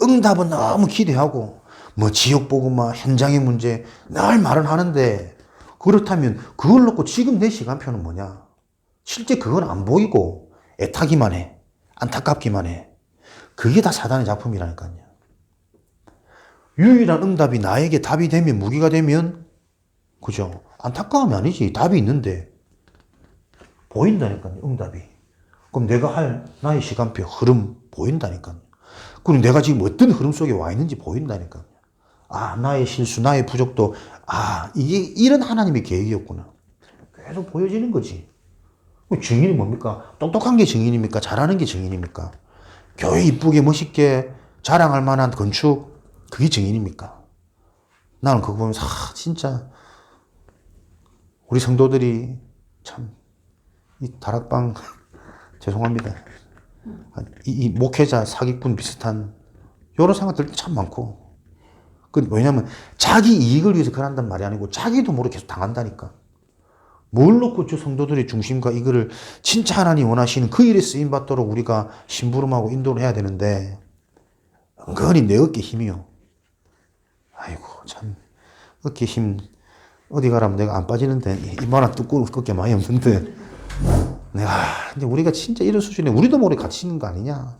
응답은 너무 기대하고 뭐 지옥 보고 막 현장의 문제 늘 말은 하는데, 그렇다면 그걸 놓고 지금 내 시간표는 뭐냐? 실제 그건 안 보이고 애타기만 해. 안타깝기만 해. 그게 다 사단의 작품이라니까요. 유일한 응답이 나에게 답이 되면, 무기가 되면, 그죠? 안타까움이 아니지. 답이 있는데 보인다니까요. 응답이. 그럼 내가 할 나의 시간표 흐름 보인다니까요. 그럼 내가 지금 어떤 흐름 속에 와 있는지 보인다니까요. 아, 나의 실수, 나의 부족도, 아, 이게 이런 하나님의 계획이었구나. 계속 보여지는 거지. 증인이 뭡니까? 똑똑한 게 증인입니까? 잘하는 게 증인입니까? 교회 이쁘게 멋있게 자랑할 만한 건축, 그게 증인입니까? 나는 그거 보면서 진짜 우리 성도들이 참 이 다락방 죄송합니다. 이 목회자 사기꾼 비슷한 이런 생각 들 때 참 많고. 왜냐면 자기 이익을 위해서 그런단 말이 아니고 자기도 모르게 계속 당한다니까. 뭘 놓고 저 성도들의 중심과 이거를 진짜 하나님 원하시는 그 일에 쓰임 받도록 우리가 심부름하고 인도를 해야 되는데, 은근히 내 어깨 힘이요. 아이고 참 어깨 힘 어디 가라면 내가 안 빠지는데 이만한 두꺼운 어깨 많이 없는데, 근데 우리가 진짜 이런 수준에 우리도 모르게 갇히는 거 아니냐.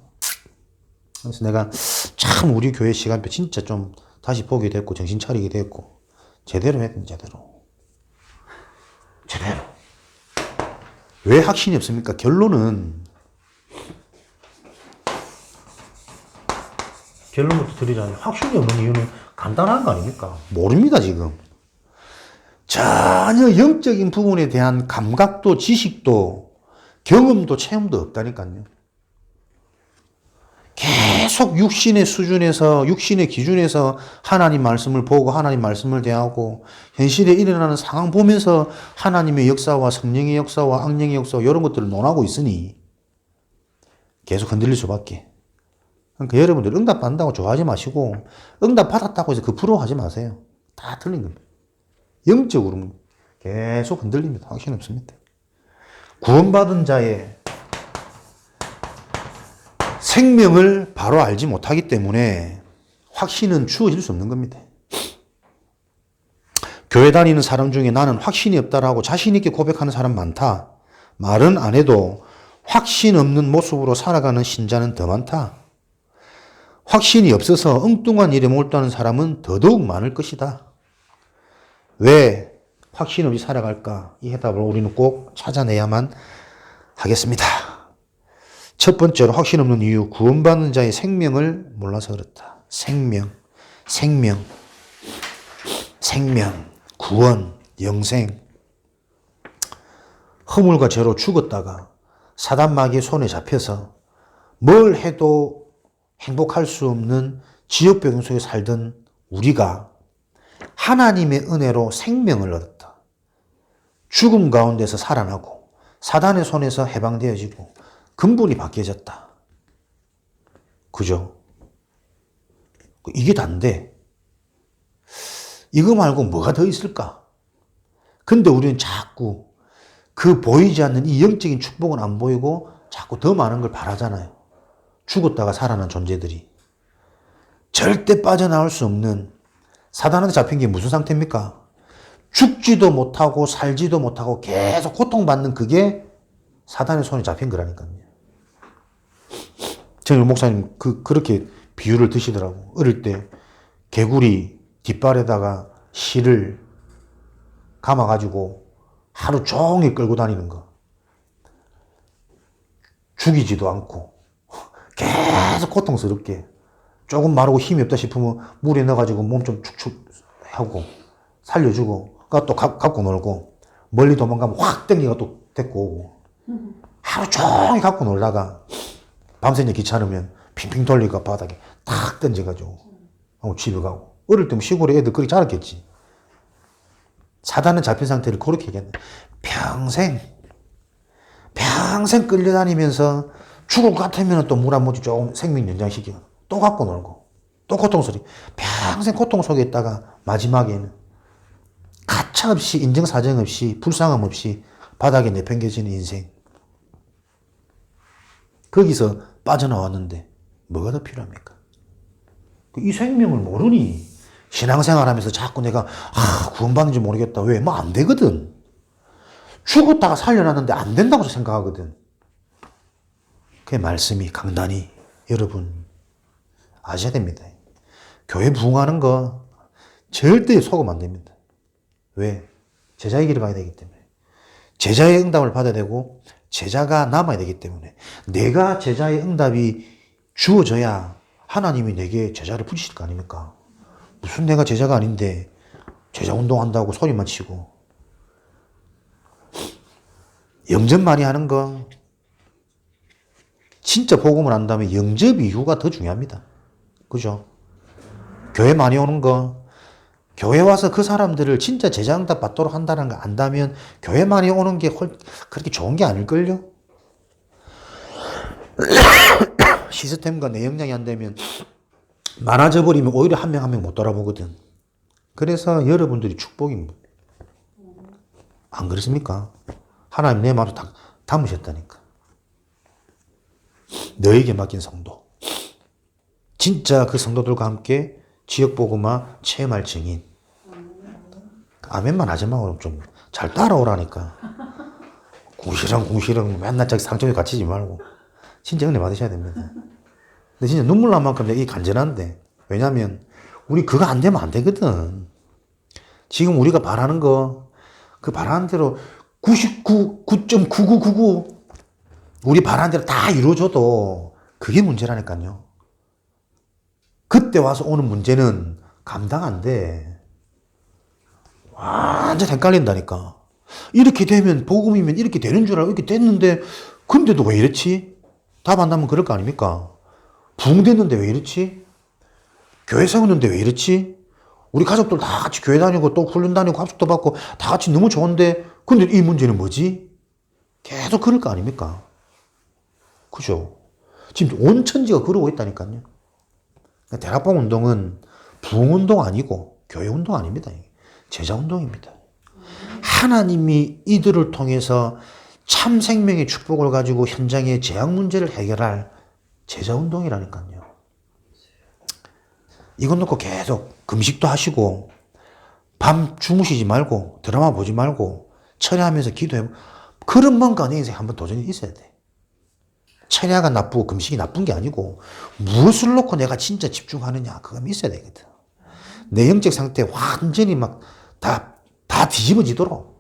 그래서 내가 참 우리 교회 시간표 진짜 좀 다시 보게 됐고 정신 차리게 됐고 제대로 했던 제대로. 왜 확신이 없습니까? 결론부터 드리자면 확신이 없는 이유는 간단한 거 아닙니까? 모릅니다 지금. 전혀 영적인 부분에 대한 감각도 지식도 경험도 체험도 없다니까요. 계속 육신의 수준에서, 육신의 기준에서 하나님 말씀을 보고 하나님 말씀을 대하고 현실에 일어나는 상황 보면서 하나님의 역사와 성령의 역사와 악령의 역사와 이런 것들을 논하고 있으니 계속 흔들릴 수밖에. 그러니까 여러분들 응답 받는다고 좋아하지 마시고 응답 받았다고 해서 그 부러워하지 마세요. 다 틀린 겁니다. 영적으로 계속 흔들립니다. 확신 없습니다. 구원받은 자의 생명을 바로 알지 못하기 때문에 확신은 주어질 수 없는 겁니다. 교회 다니는 사람 중에 나는 확신이 없다라고 자신 있게 고백하는 사람 많다. 말은 안 해도 확신 없는 모습으로 살아가는 신자는 더 많다. 확신이 없어서 엉뚱한 일에 몰두하는 사람은 더더욱 많을 것이다. 왜 확신 없이 살아갈까? 이 해답을 우리는 꼭 찾아내야만 하겠습니다. 첫 번째로 확신 없는 이유, 구원받는 자의 생명을 몰라서 그렇다. 생명, 구원, 영생. 허물과 죄로 죽었다가 사단 마귀의 손에 잡혀서 뭘 해도 행복할 수 없는 지옥병 속에 살던 우리가 하나님의 은혜로 생명을 얻었다. 죽음 가운데서 살아나고 사단의 손에서 해방되어지고 근본이 바뀌어졌다. 그죠? 이게 다인데 이거 말고 뭐가 더 있을까? 근데 우리는 자꾸 그 보이지 않는 이 영적인 축복은 안 보이고 자꾸 더 많은 걸 바라잖아요. 죽었다가 살아난 존재들이. 절대 빠져나올 수 없는, 사단한테 잡힌 게 무슨 상태입니까? 죽지도 못하고 살지도 못하고 계속 고통받는, 그게 사단의 손에 잡힌 거라니까요. 정일 목사님 그렇게 비유를 드시더라고. 어릴 때 개구리 뒷발에다가 실을 감아가지고 하루 종일 끌고 다니는 거. 죽이지도 않고 계속 고통스럽게 조금 마르고 힘이 없다 싶으면 물에 넣어가지고 몸 좀 축축 하고 살려주고 또 갖고 놀고 멀리 도망가면 확 땡기가 또 데리고 오고 하루 종일 갖고 놀다가 밤새 귀찮으면 핑핑 돌리고 바닥에 탁 던져가지고 하고 집에 가고. 어릴 때면 시골에 애들 그렇게 자랐겠지. 사단은 잡힌 상태를 그렇게 얘기했네. 평생 끌려다니면서 죽을 것 같으면 또 물 한 모지 조금 생명 연장시키고 또 갖고 놀고 또 고통스러워. 평생 고통 속에 있다가 마지막에는 가차 없이 인정사정 없이 불쌍함 없이 바닥에 내팽개치는 인생. 거기서 빠져나왔는데 뭐가 더 필요합니까? 이 생명을 모르니 신앙생활하면서 자꾸 내가 구원받는지 모르겠다. 왜? 뭐 안 되거든. 죽었다가 살려놨는데 안 된다고 생각하거든. 그 말씀이 강단이 여러분 아셔야 됩니다. 교회 부흥하는 거 절대 속으면 안 됩니다. 왜? 제자의 길을 가야 되기 때문에. 제자의 응답을 받아야 되고 제자가 남아야 되기 때문에 내가 제자의 응답이 주어져야 하나님이 내게 제자를 붙이실 거 아닙니까? 무슨 내가 제자가 아닌데 제자 운동한다고 소리만 치고. 영접 많이 하는 거 진짜 복음을 안다면 영접 이후가 더 중요합니다. 그죠? 교회 많이 오는 거, 교회 와서 그 사람들을 진짜 제자응답 받도록 한다는 거 안다면 교회 많이 오는 게 그렇게 좋은 게 아닐걸요? 시스템과 내 역량이 안 되면 많아져 버리면 오히려 한 명 한 명 못 돌아보거든. 그래서 여러분들이 축복입니다. 안 그렇습니까? 하나님 내 마음을 담으셨다니까. 너에게 맡긴 성도. 진짜 그 성도들과 함께 지역복음화 체험할 증인. 아멘만 하지 말고 좀 잘 따라오라니까. 궁시렁 맨날 저기 상처에 갇히지 말고. 진짜 은혜 받으셔야 됩니다. 근데 진짜 눈물 날 만큼 이게 간절한데. 왜냐면 우리 그거 안 되면 안 되거든. 지금 우리가 바라는 거, 그 바라는 대로 99.9999 우리 바라는 대로 다 이루어져도 그게 문제라니까요. 그때 와서 오는 문제는 감당 안 돼. 완전 헷갈린다니까. 이렇게 되면 복음이면 이렇게 되는 줄 알고 이렇게 됐는데 근데도 왜 이렇지? 답 안 나면 그럴 거 아닙니까? 부흥됐는데 왜 이렇지? 교회 세웠는데 왜 이렇지? 우리 가족들 다 같이 교회 다니고 또 훈련 다니고 합숙도 받고 다 같이 너무 좋은데 근데 이 문제는 뭐지? 계속 그럴 거 아닙니까? 그죠? 지금 온 천지가 그러고 있다니까요. 대락봉 운동은 부흥 운동 아니고 교회 운동 아닙니다. 제자 운동입니다. 하나님이 이들을 통해서 참 생명의 축복을 가지고 현장의 재앙 문제를 해결할 제자 운동이라니까요. 이건 놓고 계속 금식도 하시고 밤 주무시지 말고 드라마 보지 말고 철야하면서 기도해. 그런 뭔가 내 인생에 한번 도전이 있어야 돼. 철야가 나쁘고 금식이 나쁜 게 아니고 무엇을 놓고 내가 진짜 집중하느냐 그건 있어야 되거든. 내 영적 상태 완전히 막 다 뒤집어지도록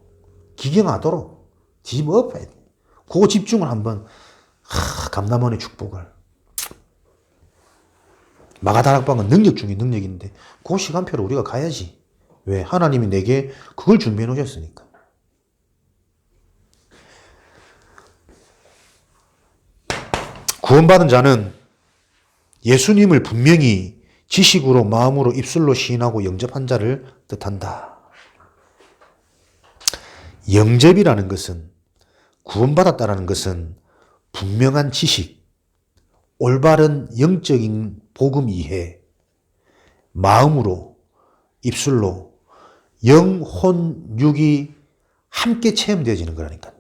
기경하도록 뒤집어 엎어야 돼. 그거 집중을 한번 감남원의 축복을. 마가다락방은 능력 중에 능력인데 그 시간표를 우리가 가야지. 왜? 하나님이 내게 그걸 준비해 놓으셨으니까. 구원받은 자는 예수님을 분명히 지식으로 마음으로 입술로 시인하고 영접한 자를 뜻한다. 영접이라는 것은 구원받았다라는 것은 분명한 지식, 올바른 영적인 복음 이해, 마음으로 입술로 영, 혼, 육이 함께 체험되어지는 거라니까요.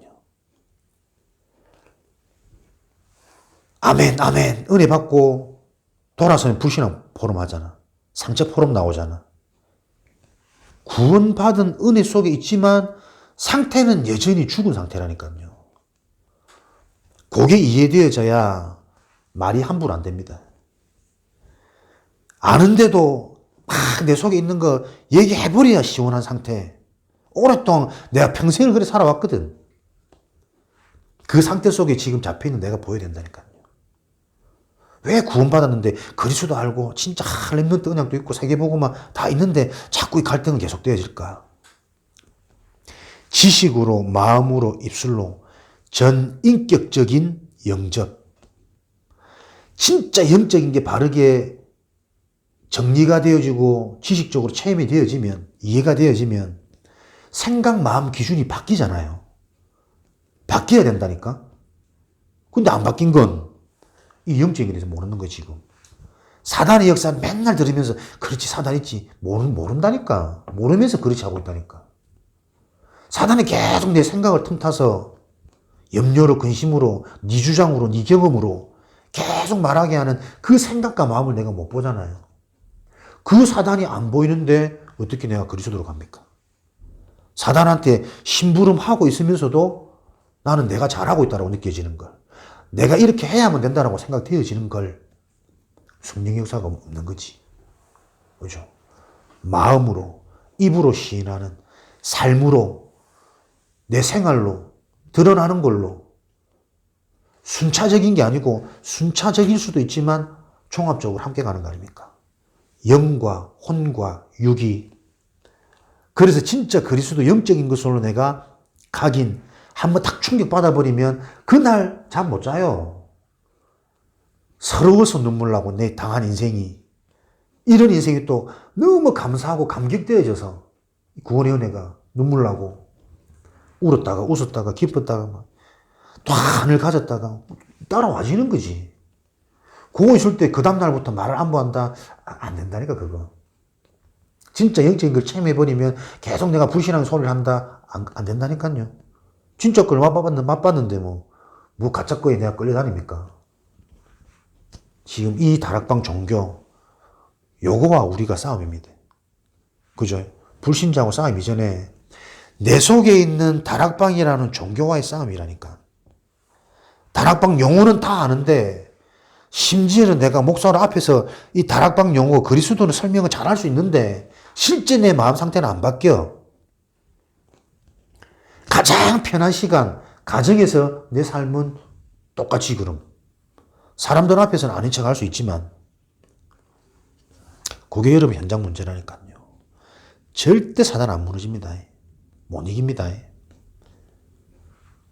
아멘, 아멘. 은혜 받고 돌아서면 불신앙 포럼 하잖아. 상처 포럼 나오잖아. 구원받은 은혜 속에 있지만 상태는 여전히 죽은 상태라니까요. 그게 이해되어져야 말이 함부로 안 됩니다. 아는데도 막 내 속에 있는 거 얘기해버려야 시원한 상태. 오랫동안 내가 평생을 그렇게 살아왔거든. 그 상태 속에 지금 잡혀있는 내가 보여야 된다니까요. 왜 구원받았는데 그리스도 알고 진짜 렘넌트 언약도 있고 세계복음만 다 있는데 자꾸 이 갈등은 계속되어질까? 지식으로, 마음으로, 입술로 전 인격적인 영접. 진짜 영적인 게 바르게 정리가 되어지고 지식적으로 체험이 되어지면, 이해가 되어지면 생각, 마음 기준이 바뀌잖아요. 바뀌어야 된다니까? 근데 안 바뀐 건 이 영적인 일에서 모르는 거지, 지금. 사단의 역사 맨날 들으면서 그렇지, 사단 있지. 모른다니까. 모르면서 그렇지 하고 있다니까. 사단이 계속 내 생각을 틈타서 염려로, 근심으로, 네 주장으로, 네 경험으로 계속 말하게 하는 그 생각과 마음을 내가 못 보잖아요. 그 사단이 안 보이는데 어떻게 내가 그리스도로 갑니까? 사단한테 심부름하고 있으면서도 나는 내가 잘하고 있다고 느껴지는 걸. 내가 이렇게 해야만 된다고 생각되어지는 걸. 성령의 역사가 없는 거지. 그죠? 마음으로, 입으로 시인하는, 삶으로, 내 생활로, 드러나는 걸로. 순차적인 게 아니고 순차적일 수도 있지만 종합적으로 함께 가는 거 아닙니까? 영과 혼과 육이. 그래서 진짜 그리스도 영적인 것으로 내가 각인, 한번 딱 충격받아버리면 그날 잠 못 자요. 서러워서 눈물 나고 내 당한 인생이. 이런 인생이 또 너무 감사하고 감격되어져서 구원의 은혜가 눈물 나고 울었다가 웃었다가 기뻤다가 막 또 한을 가졌다가 따라와지는 거지. 그거 있을 때 그 다음날부터 말을 안보한다? 안 된다니까, 그거. 진짜 영적인 걸 체험해버리면 계속 내가 불신하는 소리를 한다? 안 된다니까요. 진짜 걸 맛봤는데 뭐 가짜 거에 내가 끌려다닙니까? 지금 이 다락방 종교, 요거와 우리가 싸움입니다. 그죠? 불신자하고 싸움 이전에 내 속에 있는 다락방이라는 종교와의 싸움이라니까. 다락방 용어는 다 아는데 심지어는 내가 목사로 앞에서 이 다락방 용어 그리스도는 설명을 잘 할 수 있는데 실제 내 마음 상태는 안 바뀌어. 가장 편한 시간, 가정에서 내 삶은 똑같이 그럼. 사람들 앞에서는 아닌 척 할 수 있지만 그게 여러분 현장 문제라니까요. 절대 사단 안 무너집니다. 못 이깁니다.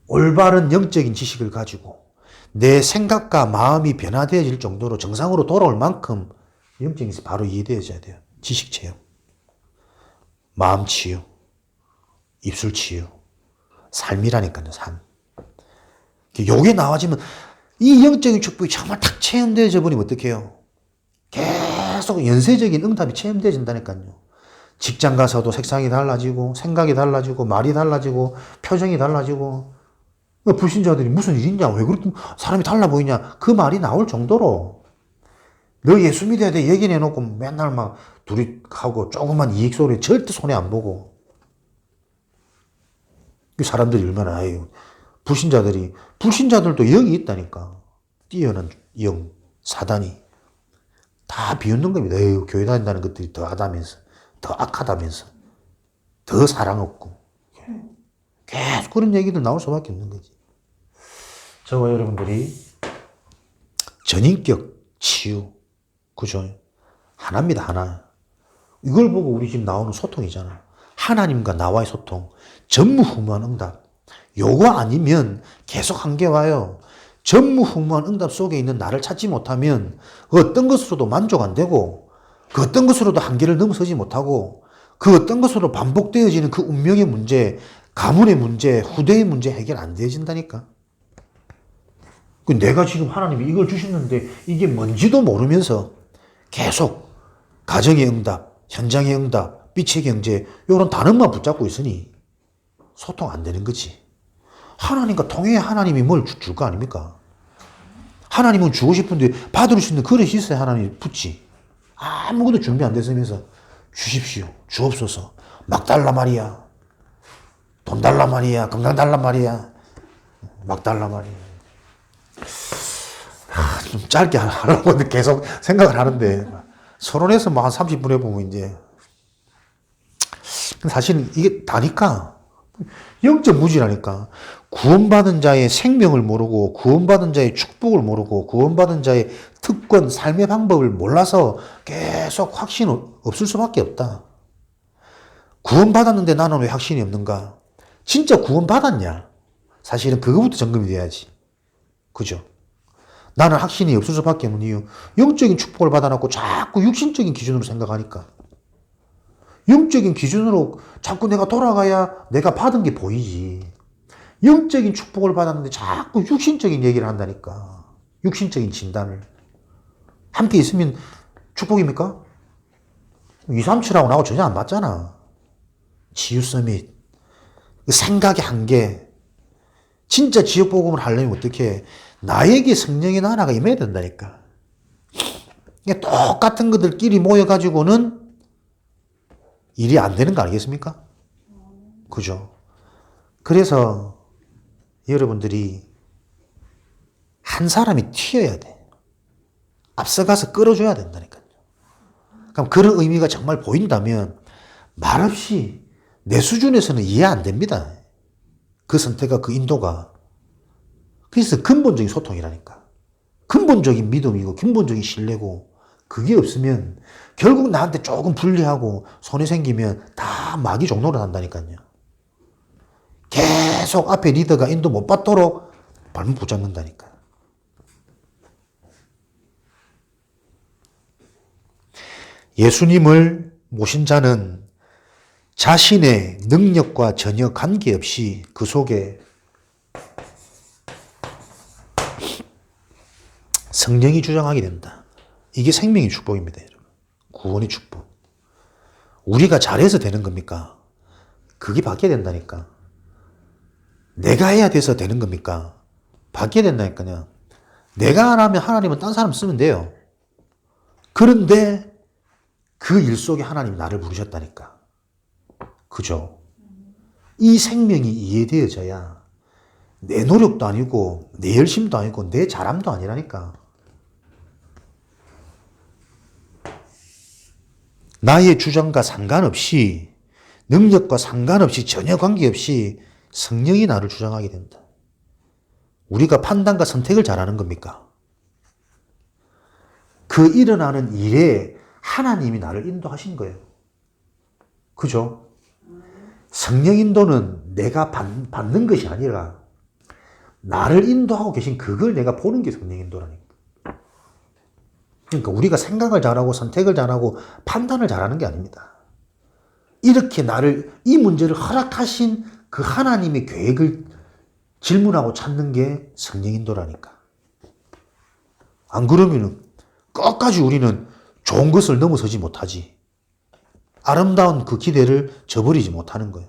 올바른 영적인 지식을 가지고 내 생각과 마음이 변화되어질 정도로 정상으로 돌아올 만큼 영적인 것이 바로 이해되어져야 돼요. 지식 체험, 마음 치유, 입술 치유, 삶이라니까요. 삶. 요게 나와지면 이 영적인 축복이 정말 탁 체험되어져 버리면 어떡해요? 계속 연쇄적인 응답이 체험되어진다니까요. 직장 가서도 색상이 달라지고 생각이 달라지고 말이 달라지고 표정이 달라지고 불신자들이 무슨 일이냐, 왜 그렇게 사람이 달라 보이냐, 그 말이 나올 정도로 너 예수 믿어야 돼 얘기 내놓고 맨날 막 둘이 하고 조그만 이익 소리 절대 손해 안 보고. 사람들이 얼마나 불신자들도 영이 있다니까. 뛰어난 영, 사단이 다 비웃는 겁니다. 교회 다닌다는 것들이 더 하다면서, 더 악하다면서, 더 사랑 없고. 계속 그런 얘기들 나올 수밖에 없는 거지. 저와 여러분들이 전인격 치유, 그죠? 하나입니다, 하나. 이걸 보고 우리 지금 나오는 소통이잖아. 하나님과 나와의 소통, 전무후무한 응답. 요거 아니면 계속 한계 와요. 전무후무한 응답 속에 있는 나를 찾지 못하면 어떤 것으로도 만족 안 되고 그 어떤 것으로도 한계를 넘어서지 못하고 그 어떤 것으로 반복되어지는 그 운명의 문제, 가문의 문제, 후대의 문제 해결 안 되어진다니까. 내가 지금 하나님이 이걸 주셨는데 이게 뭔지도 모르면서 계속 가정의 응답, 현장의 응답, 빛의 경제 이런 단어만 붙잡고 있으니 소통 안 되는 거지. 하나님과 통해야 하나님이 뭘 줄 거 아닙니까? 하나님은 주고 싶은데 받을 수 있는 그릇이 있어야 하나님이 붙지. 아무것도 준비 안 됐으면서 주십시오, 주옵소서, 막 달라 말이야, 돈 달라 말이야, 건강 달라 말이야, 막 달라 말이야. 좀 짧게 하려고 계속 생각을 하는데, 서론에서 뭐 한 30분 해보면 이제, 사실은 이게 다니까, 영적 무지라니까. 구원받은 자의 생명을 모르고, 구원받은 자의 축복을 모르고, 구원받은 자의 특권, 삶의 방법을 몰라서 계속 확신 없을 수밖에 없다. 구원받았는데 나는 왜 확신이 없는가? 진짜 구원받았냐? 사실은 그거부터 점검이 돼야지. 그죠? 나는 확신이 없을 수밖에 없는 이유. 영적인 축복을 받아놓고 자꾸 육신적인 기준으로 생각하니까. 영적인 기준으로 자꾸 내가 돌아가야 내가 받은 게 보이지. 영적인 축복을 받았는데 자꾸 육신적인 얘기를 한다니까. 육신적인 진단을. 함께 있으면 축복입니까? 237하고 나하고 전혀 안 맞잖아. 치유 서밋. 생각의 한계. 진짜 지역복음을 하려면 어떻게 나에게 성령의 나라가 임해야 된다니까. 똑같은 것들끼리 모여가지고는 일이 안 되는 거 아니겠습니까? 그죠? 그래서 여러분들이 한 사람이 튀어야 돼. 앞서가서 끌어줘야 된다니까요. 그럼 그런 의미가 정말 보인다면 말없이 내 수준에서는 이해 안 됩니다. 그 선택과 그 인도가. 그래서 근본적인 소통이라니까. 근본적인 믿음이고 근본적인 신뢰고 그게 없으면 결국 나한테 조금 불리하고 손해 생기면 다 마귀 종로를 한다니까요. 계속 앞에 리더가 인도 못 받도록 발목 붙잡는다니까. 예수님을 모신 자는 자신의 능력과 전혀 관계없이 그 속에 성령이 주장하게 된다. 이게 생명의 축복입니다. 여러분. 구원의 축복. 우리가 잘해서 되는 겁니까? 그게 바뀌어야 된다니까. 내가 해야 돼서 되는 겁니까? 바뀌어야 된다니까요. 내가 안 하면 하나님은 딴 사람 쓰면 돼요. 그런데 그 일 속에 하나님이 나를 부르셨다니까. 그죠? 이 생명이 이해되어져야 내 노력도 아니고 내 열심도 아니고 내 잘함도 아니라니까. 나의 주장과 상관없이 능력과 상관없이 전혀 관계없이 성령이 나를 주장하게 된다. 우리가 판단과 선택을 잘하는 겁니까? 그 일어나는 일에 하나님이 나를 인도하신 거예요. 그죠? 성령 인도는 내가 받는 것이 아니라 나를 인도하고 계신 그걸 내가 보는 게 성령 인도라니까. 그러니까 우리가 생각을 잘하고 선택을 잘하고 판단을 잘하는 게 아닙니다. 이렇게 나를 이 문제를 허락하신 그 하나님의 계획을 질문하고 찾는 게 성령 인도라니까. 안 그러면은 끝까지 우리는 좋은 것을 넘어서지 못하지. 아름다운 그 기대를 저버리지 못하는 거예요.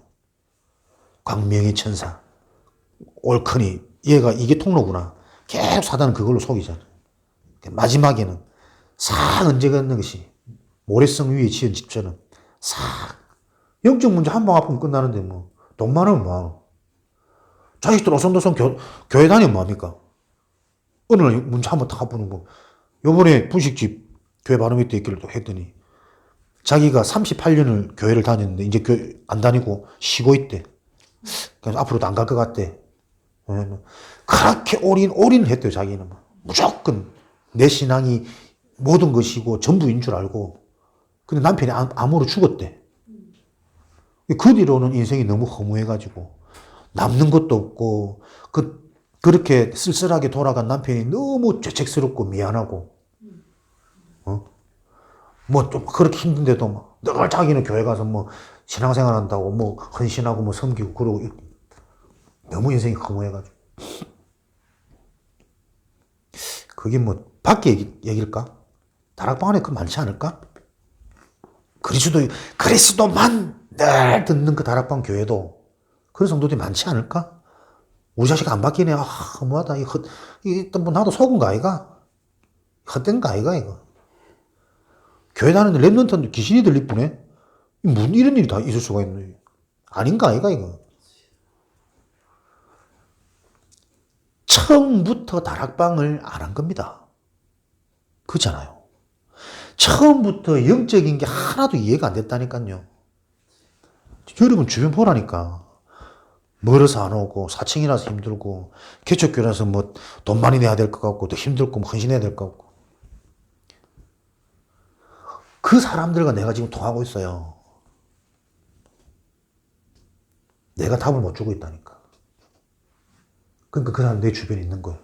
광명의 천사. 옳거니 얘가 이게 통로구나. 계속 사단은 그걸로 속이잖아. 마지막에는 싹 얹어가는 것이 모래성 위에 지은 집처럼 싹. 영적 문제 한 방 아프면 끝나는데 뭐 돈 많으면 뭐하노. 자식들 오손도손 교회 다니면 뭐합니까? 어느 날 문제 한 번 딱 아프는 거. 요번에 분식집 교회 바로 밑에 있기를 또 했더니 자기가 38년을 교회를 다녔는데 이제 교회 안 다니고 쉬고 있대. 그래서 앞으로도 안 갈 것 같대. 그렇게 올인했대요, 자기는. 무조건 내 신앙이 모든 것이고 전부인 줄 알고. 근데 남편이 암으로 죽었대. 그 뒤로는 인생이 너무 허무해가지고 남는 것도 없고 그렇게 쓸쓸하게 돌아간 남편이 너무 죄책스럽고 미안하고 뭐 좀 그렇게 힘든데도 늘 자기는 교회 가서 뭐 신앙생활 한다고 뭐 헌신하고 뭐 섬기고 그러고 너무 인생이 허무해가지고 그게 뭐 밖에 얘기일까? 다락방 안에 그 많지 않을까? 그리스도만 늘 듣는 그 다락방 교회도 그런 성도들이 많지 않을까? 우리 자식 안 바뀌네. 아, 허무하다. 이거 뭐 나도 속은 거 아이가? 헛된 거 아이가, 이거? 교회 다니는 랩런트한테 귀신이 들릴 뿐에 무슨 이런 일이 다 있을 수가 있노? 아닌가 아이가, 이거? 처음부터 다락방을 안 한 겁니다. 그렇잖아요. 처음부터 영적인 게 하나도 이해가 안 됐다니까요. 여러분 주변 보라니까. 멀어서 안 오고, 4층이라서 힘들고, 개척교라서 뭐 돈 많이 내야 될 것 같고, 또 힘들고, 뭐 헌신해야 될 것 같고. 그 사람들과 내가 지금 통하고 있어요. 내가 답을 못 주고 있다니까. 그러니까 그 사람 내 주변에 있는 거예요.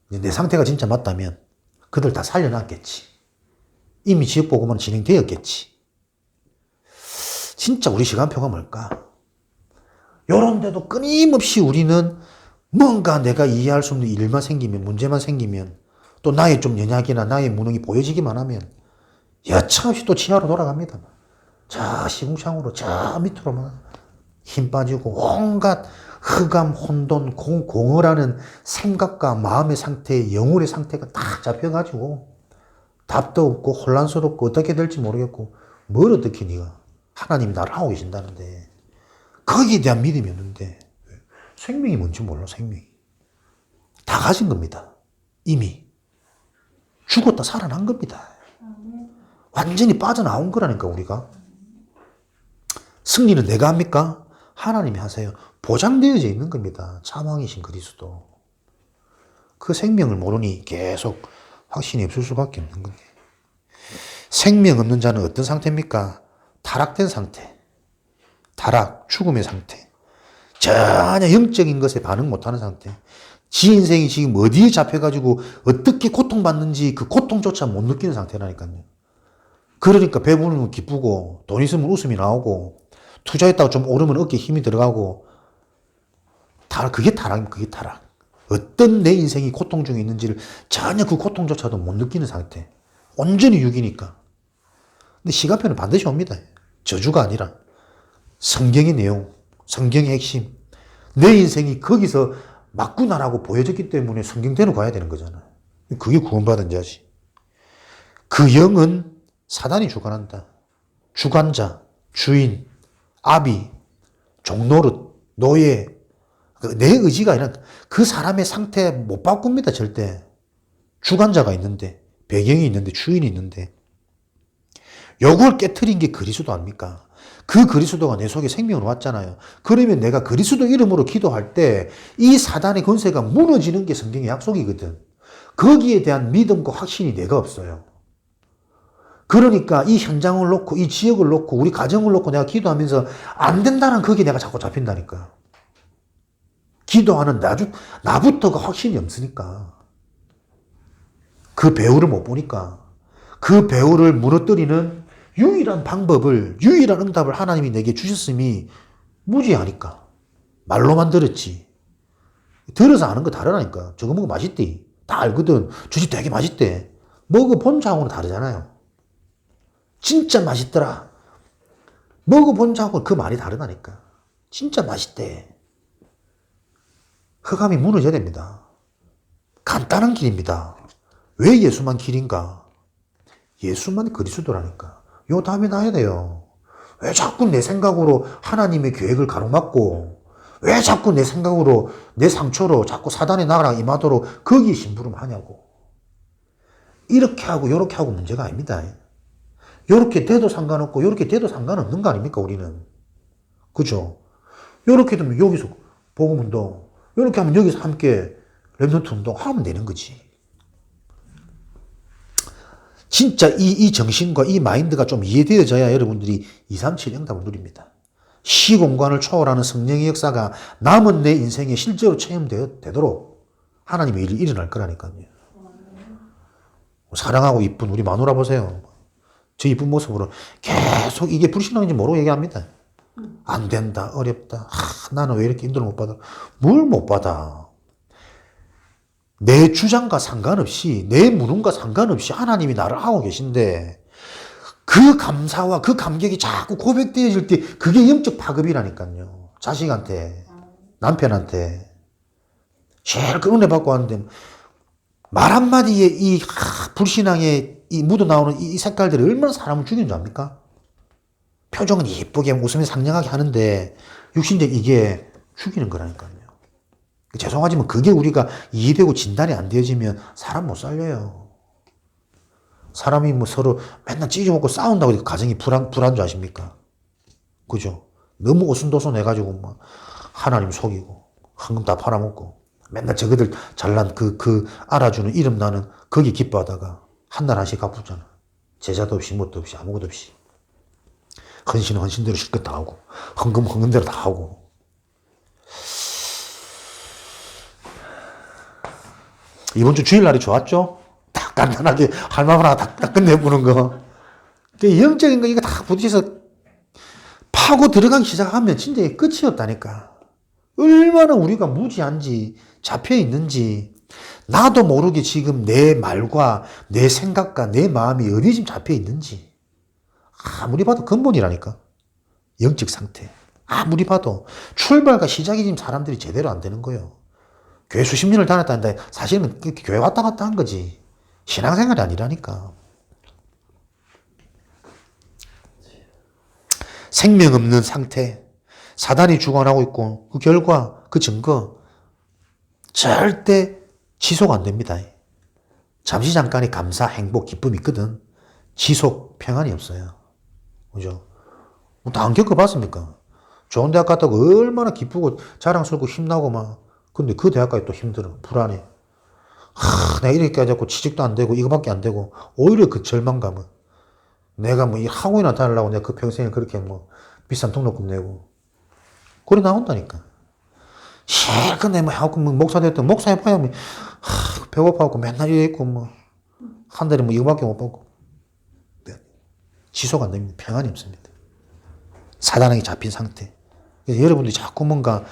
내 상태가 진짜 맞다면 그들 다 살려놨겠지. 이미 지역보고만 진행되었겠지. 진짜 우리 시간표가 뭘까? 요런데도 끊임없이 우리는 뭔가 내가 이해할 수 없는 일만 생기면, 문제만 생기면, 또 나의 좀 연약이나 나의 무능이 보여지기만 하면 여차없이 또 지하로 돌아갑니다. 저 시궁창으로 저 밑으로만 힘 빠지고 온갖 흑암, 혼돈, 공허라는 생각과 마음의 상태, 영혼의 상태가 딱 잡혀가지고 답도 없고 혼란스럽고 어떻게 될지 모르겠고 뭘 어떻게 네가 하나님이 나를 하고 계신다는데 거기에 대한 믿음이 없는데 생명이 뭔지 몰라. 생명이 다 가진 겁니다. 이미 죽었다 살아난 겁니다. 완전히 빠져나온 거라니까. 우리가 승리는 내가 합니까? 하나님이 하세요. 보장되어져 있는 겁니다. 차왕이신 그리스도. 그 생명을 모르니 계속 확신이 없을 수밖에 없는 건데, 생명 없는 자는 어떤 상태입니까? 타락된 상태, 타락, 죽음의 상태, 전혀 영적인 것에 반응 못하는 상태. 지 인생이 지금 어디에 잡혀가지고 어떻게 고통받는지 그 고통조차 못 느끼는 상태라니까요. 그러니까 배부르면 기쁘고 돈 있으면 웃음이 나오고 투자했다가 좀 오르면 어깨에 힘이 들어가고, 그게 타락입니다. 그게 타락. 어떤 내 인생이 고통 중에 있는지를 전혀 그 고통조차도 못 느끼는 상태. 온전히 육이니까. 근데 시간표는 반드시 옵니다. 저주가 아니라 성경의 내용, 성경의 핵심. 내 인생이 거기서 맞구나라고 보여졌기 때문에 성경대로 가야 되는 거잖아요. 그게 구원받은 자지. 그 영은 사단이 주관한다. 주관자, 주인, 아비, 종노릇, 노예. 내 의지가 아니라 그 사람의 상태 못 바꿉니다. 절대. 주관자가 있는데, 배경이 있는데, 주인이 있는데, 요걸 깨트린 게 그리스도 아닙니까? 그 그리스도가 내 속에 생명으로 왔잖아요. 그러면 내가 그리스도 이름으로 기도할 때 이 사단의 권세가 무너지는 게 성경의 약속이거든. 거기에 대한 믿음과 확신이 내가 없어요. 그러니까 이 현장을 놓고, 이 지역을 놓고, 우리 가정을 놓고 내가 기도하면서 안 된다는 거기에 내가 자꾸 잡힌다니까. 기도하는 나부터가 확신이 없으니까. 그 배후를 못 보니까. 그 배후를 무너뜨리는 유일한 방법을, 유일한 응답을 하나님이 내게 주셨음이 무지하니까. 말로만 들었지. 들어서 아는 거 다르다니까. 저거 먹으면 맛있대. 다 알거든. 주식 되게 맛있대. 먹어본 자하고는 다르잖아요. 진짜 맛있더라. 먹어본 자하고는 그 말이 다르다니까. 진짜 맛있대. 흑암이 무너져야 됩니다. 간단한 길입니다. 왜 예수만 길인가? 예수만 그리스도라니까. 요 답이 나야 돼요. 왜 자꾸 내 생각으로 하나님의 계획을 가로막고, 왜 자꾸 내 생각으로, 내 상처로 자꾸 사단의 나라가 임하도록 거기에 심부름하냐고. 이렇게 하고 요렇게 하고 문제가 아닙니다. 요렇게 돼도 상관없고 요렇게 돼도 상관없는 거 아닙니까, 우리는. 그죠? 요렇게 되면 여기서 복음운동, 요렇게 하면 여기서 함께 랩런트 운동 하면 되는 거지. 진짜 이 정신과 이 마인드가 좀 이해되어져야 여러분들이 237 응답을 누립니다. 시공간을 초월하는 성령의 역사가 남은 내 인생에 실제로 체험되도록 하나님의 일이 일어날 거라니까요. 사랑하고 이쁜 우리 마누라 보세요. 저 이쁜 모습으로 계속 이게 불신앙인지 모르고 얘기합니다. 안 된다, 어렵다, 나는 왜 이렇게 인도를 못 받아? 뭘 못 받아? 내 주장과 상관없이, 내 무능과 상관없이 하나님이 나를 하고 계신데, 그 감사와 그 감격이 자꾸 고백되어질 때 그게 영적 파급이라니까요. 자식한테, 남편한테. 제일 그 은혜 받고 하는데 말 한마디에 이 불신앙에 이 묻어나오는 이 색깔들이 얼마나 사람을 죽이는 줄 압니까? 표정은 예쁘게 웃으며 상냥하게 하는데 육신적 이게 죽이는 거라니까요. 죄송하지만 그게 우리가 이해되고 진단이 안 되어지면 사람 못 살려요. 사람이 뭐 서로 맨날 찢어먹고 싸운다고 해서 가정이 불안 줄 아십니까? 그죠? 너무 오순도순해가지고 뭐 하나님 속이고 헌금 다 팔아먹고 맨날 저거들 잘난 그 알아주는 이름 나는 거기 기뻐하다가 한 달 한씩 갚았잖아. 제자도 없이 뭣도 없이 아무것도 없이. 헌신은 헌신대로 실컷 다 하고 헌금은 헌금대로 다 하고. 이번 주 주일날이 좋았죠? 딱 간단하게 할 말 하나 딱 끝내보는 거. 영적인 거 이거 다 부딪혀서 파고 들어가기 시작하면 진짜 끝이 없다니까. 얼마나 우리가 무지한지 잡혀있는지 나도 모르게 지금 내 말과 내 생각과 내 마음이 어디 지금 잡혀있는지 아무리 봐도 근본이라니까. 영적 상태. 아무리 봐도 출발과 시작이 지금 사람들이 제대로 안 되는 거예요. 교회 수십 년을 다녔다는데 사실은 교회 왔다 갔다 한 거지. 신앙생활이 아니라니까. 생명 없는 상태. 사단이 주관하고 있고 그 결과, 그 증거 절대 지속 안 됩니다. 잠시 잠깐의 감사, 행복, 기쁨이 있거든. 지속, 평안이 없어요. 그죠? 다 안 겪어봤습니까? 좋은 대학 갔다고 얼마나 기쁘고 자랑스럽고 힘나고 막. 근데 그 대학까지 또 힘들어. 불안해. 내가 이렇게까지 하고 취직도 안 되고 이거밖에 안 되고 오히려 그 절망감은 내가 뭐 이 학원이나 다니려고 내가 그 평생에 그렇게 뭐 비싼 등록금 내고 그래 나온다니까. 실컷 내 뭐 하고 뭐 목사 됐던 목사 해봐야 뭐 배고파갖고 맨날 이래 있고 뭐 한 달에 뭐 이거밖에 못 받고 지속 안 됩니다. 평안이 없습니다. 사단에게 잡힌 상태. 그래서 여러분들이 자꾸 뭔가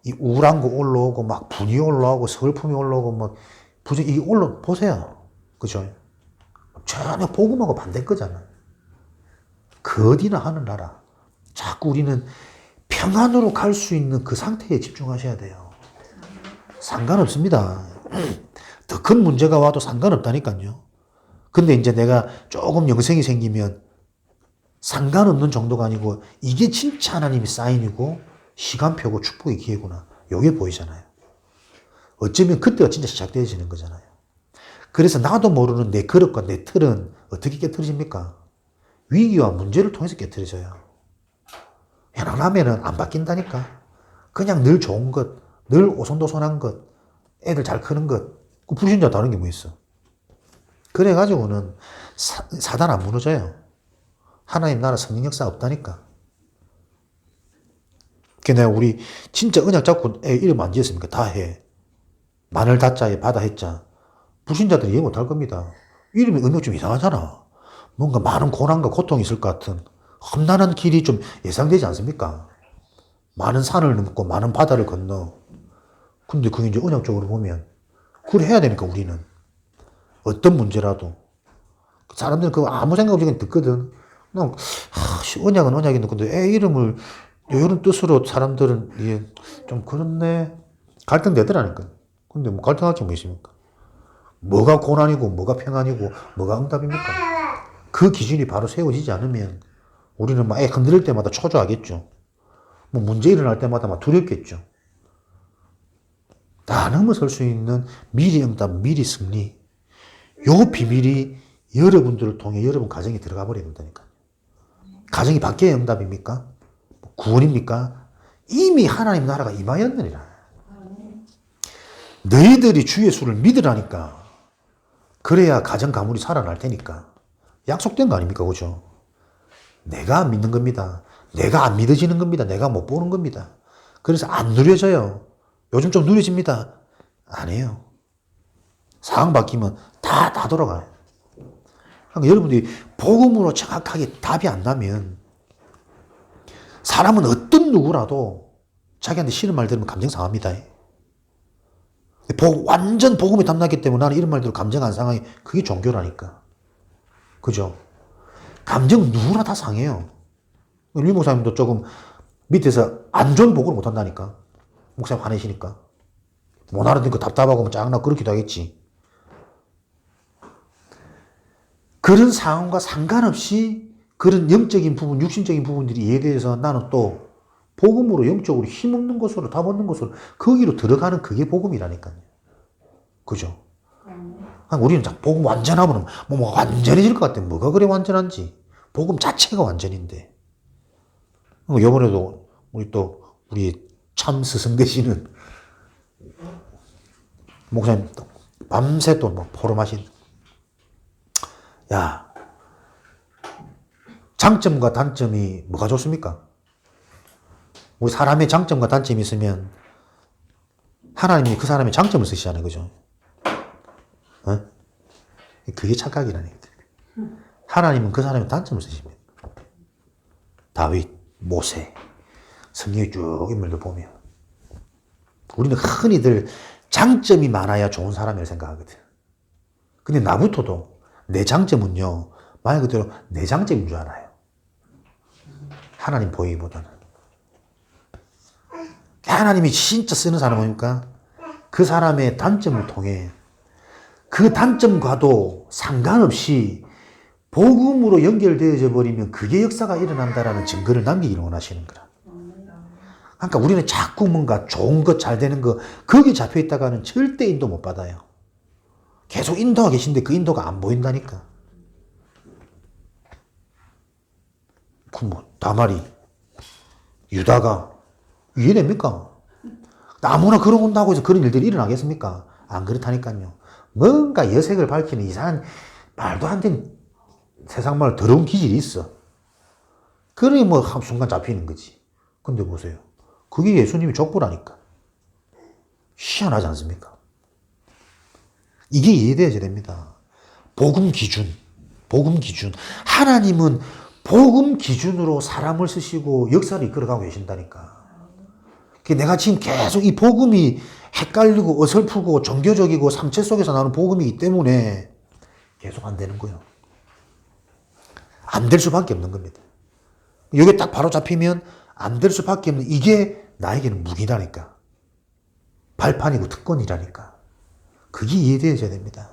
이 우울한 거 올라오고 막 분이 올라오고 슬픔이 올라오고 막 이게 보세요. 그죠? 전혀 복음하고 반대일 거잖아. 그 어디나 하늘나라. 자꾸 우리는 평안으로 갈 수 있는 그 상태에 집중하셔야 돼요. 상관없습니다. 더 큰 문제가 와도 상관없다니까요. 근데 이제 내가 조금 영생이 생기면 상관없는 정도가 아니고 이게 진짜 하나님의 사인이고 시간표고 축복의 기회구나. 요게 보이잖아요. 어쩌면 그때가 진짜 시작되어지는 거잖아요. 그래서 나도 모르는 내 그릇과 내 틀은 어떻게 깨트려집니까? 위기와 문제를 통해서 깨트려져요. 편안하면은 안 바뀐다니까. 그냥 늘 좋은 것, 늘 오손도손한 것, 애들 잘 크는 것, 그 불신자 다른 게 뭐 있어? 그래가지고는 사단 안 무너져요. 하나님 나라 성령 역사 없다니까. 내가 우리 진짜 언약 잡고 애 이름 안 지었습니까? 다 해. 마늘 다자에 바다 해자. 불신자들이 이해 못할 겁니다. 이름이 의미가 좀 이상하잖아. 뭔가 많은 고난과 고통이 있을 것 같은 험난한 길이 좀 예상되지 않습니까? 많은 산을 넘고 많은 바다를 건너. 근데 그게 이제 언약적으로 보면 그걸 해야 되니까 우리는 어떤 문제라도 사람들은 그거 아무 생각 없이 그냥 듣거든. 그냥 언약은 언약인데 근데 애 이름을 이런 뜻으로 사람들은 이게 좀 그렇네. 갈등되더라니까. 근데 뭐 갈등할 게 뭐 있습니까? 뭐가 고난이고 뭐가 평안이고 뭐가 응답입니까? 그 기준이 바로 세워지지 않으면 우리는 막 애 흔들릴 때마다 초조하겠죠. 뭐 문제 일어날 때마다 막 두렵겠죠. 다 넘어설 수 있는 미리 응답, 미리 승리. 요 비밀이 여러분들을 통해 여러분 가정에 들어가 버려야 된다니까. 가정이 바뀌어야 응답입니까? 구원입니까? 이미 하나님 나라가 임하였느니라. 너희들이 주 예수를 믿으라니까. 그래야 가정 가문이 살아날 테니까. 약속된 거 아닙니까? 그죠? 내가 안 믿는 겁니다. 내가 안 믿어지는 겁니다. 내가 못 보는 겁니다. 그래서 안 누려져요. 요즘 좀 누려집니다. 아니에요. 상황 바뀌면 다 돌아가요. 그러니까 여러분들이 복음으로 정확하게 답이 안 나면 사람은 어떤 누구라도 자기한테 싫은 말 들으면 감정 상합니다. 완전 복음에 답나기 때문에 나는 이런 말 들으면 감정 안 상하니 그게 종교라니까. 그죠? 감정 누구나 다 상해요. 류 목사님도 조금 밑에서 안 좋은 복음을 못 한다니까. 목사님 화내시니까. 못 알아듣고 답답하고 짜증나고 그렇기도 하겠지. 그런 상황과 상관없이 그런 영적인 부분, 육신적인 부분들이 이해돼서 나는 또 복음으로 영적으로 힘없는 곳으로 답 없는 곳으로 거기로 들어가는 그게 복음이라니까요. 그죠? 우리는 복음 완전하면 뭐 완전해질 것 같아. 뭐가 그래 완전한지. 복음 자체가 완전인데. 이번에도 우리 참 스승 되시는 목사님 밤새 또 뭐 포럼하신. 야, 장점과 단점이 뭐가 좋습니까? 우리 사람의 장점과 단점이 있으면 하나님이 그 사람의 장점을 쓰시잖아요. 그죠? 어? 그게 착각이라는 얘기들. 하나님은 그 사람의 단점을 쓰십니다. 다윗, 모세, 성경에 쭉 인물들 보면 우리는 흔히들 장점이 많아야 좋은 사람이라고 생각하거든. 근데 나부터도 내 장점은요, 말 그대로 내 장점인 줄 알아요. 하나님 보이기보다는. 하나님이 진짜 쓰는 사람은 뭡니까? 그 사람의 단점을 통해 그 단점과도 상관없이 복음으로 연결되어져 버리면 그게 역사가 일어난다라는 증거를 남기기를 원하시는 거라. 그러니까 우리는 자꾸 뭔가 좋은 것, 잘 되는 것, 거기에 잡혀 있다가는 절대 인도 못 받아요. 계속 인도하고 계신데 그 인도가 안 보인다니까. 다말이, 유다가 이해됩니까? 아무나 걸어온다고 해서 그런 일들이 일어나겠습니까? 안 그렇다니까요. 뭔가 여색을 밝히는 이상한 말도 안 되는 세상말 더러운 기질이 있어. 그러니 뭐 한순간 잡히는 거지. 근데 보세요. 그게 예수님이 족보라니까. 희한하지 않습니까? 이게 이해되어야 됩니다. 복음 기준. 복음 기준. 하나님은 복음 기준으로 사람을 쓰시고 역사를 이끌어가고 계신다니까. 내가 지금 계속 이 복음이 헷갈리고 어설프고 종교적이고 삼체 속에서 나오는 복음이기 때문에 계속 안 되는 거예요. 안 될 수밖에 없는 겁니다. 이게 딱 바로 잡히면 안 될 수밖에 없는, 이게 나에게는 무기라니까. 발판이고 특권이라니까. 그게 이해되어야 됩니다.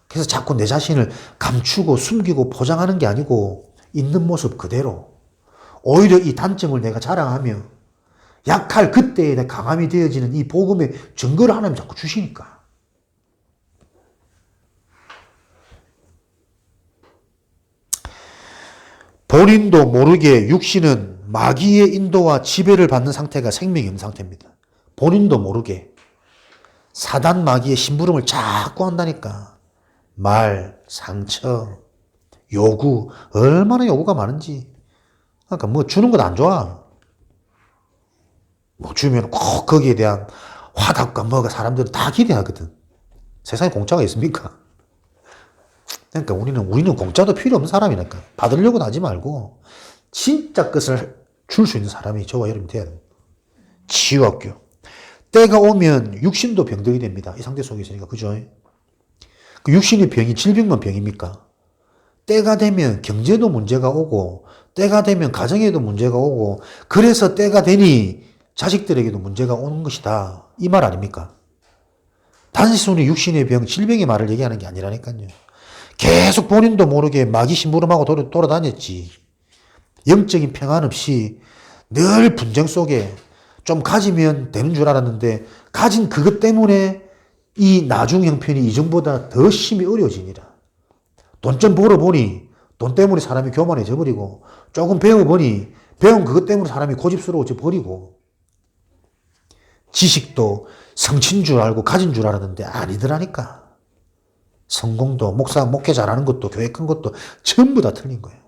그래서 자꾸 내 자신을 감추고 숨기고 포장하는 게 아니고 있는 모습 그대로, 오히려 이 단점을 내가 자랑하며 약할 그때에 내 강함이 되어지는 이 복음의 증거를 하나님 자꾸 주시니까. 본인도 모르게 육신은 마귀의 인도와 지배를 받는 상태가 생명이 없는 상태입니다. 본인도 모르게 사단 마귀의 심부름을 자꾸 한다니까. 말, 상처, 요구, 얼마나 요구가 많은지. 그러니까 뭐 주는 것 안 좋아. 뭐 주면 꼭 거기에 대한 화답과 뭐가 사람들은 다 기대하거든. 세상에 공짜가 있습니까? 그러니까 우리는 공짜도 필요 없는 사람이니까 받으려고 하지 말고 진짜 것을 줄 수 있는 사람이 저와 여러분이 돼야 됩니다. 치유학교. 때가 오면 육신도 병들게 됩니다. 이 상태 속에 있으니까. 그죠? 그 육신의 병이 질병만 병입니까? 때가 되면 경제도 문제가 오고, 때가 되면 가정에도 문제가 오고, 그래서 때가 되니 자식들에게도 문제가 오는 것이다. 이 말 아닙니까? 단순히 육신의 병, 질병의 말을 얘기하는 게 아니라니까요. 계속 본인도 모르게 마귀 심부름하고 돌아다녔지. 영적인 평안 없이 늘 분쟁 속에 좀 가지면 되는 줄 알았는데 가진 그것 때문에 이 나중 형편이 이전보다 더 심히 어려워지니라. 돈 좀 벌어보니 돈 때문에 사람이 교만해져 버리고, 조금 배워보니 배운 그것 때문에 사람이 고집스러워져 버리고, 지식도 성취인 줄 알고 가진 줄 알았는데 아니더라니까. 성공도, 목회 잘하는 것도, 교회 큰 것도 전부 다 틀린 거예요.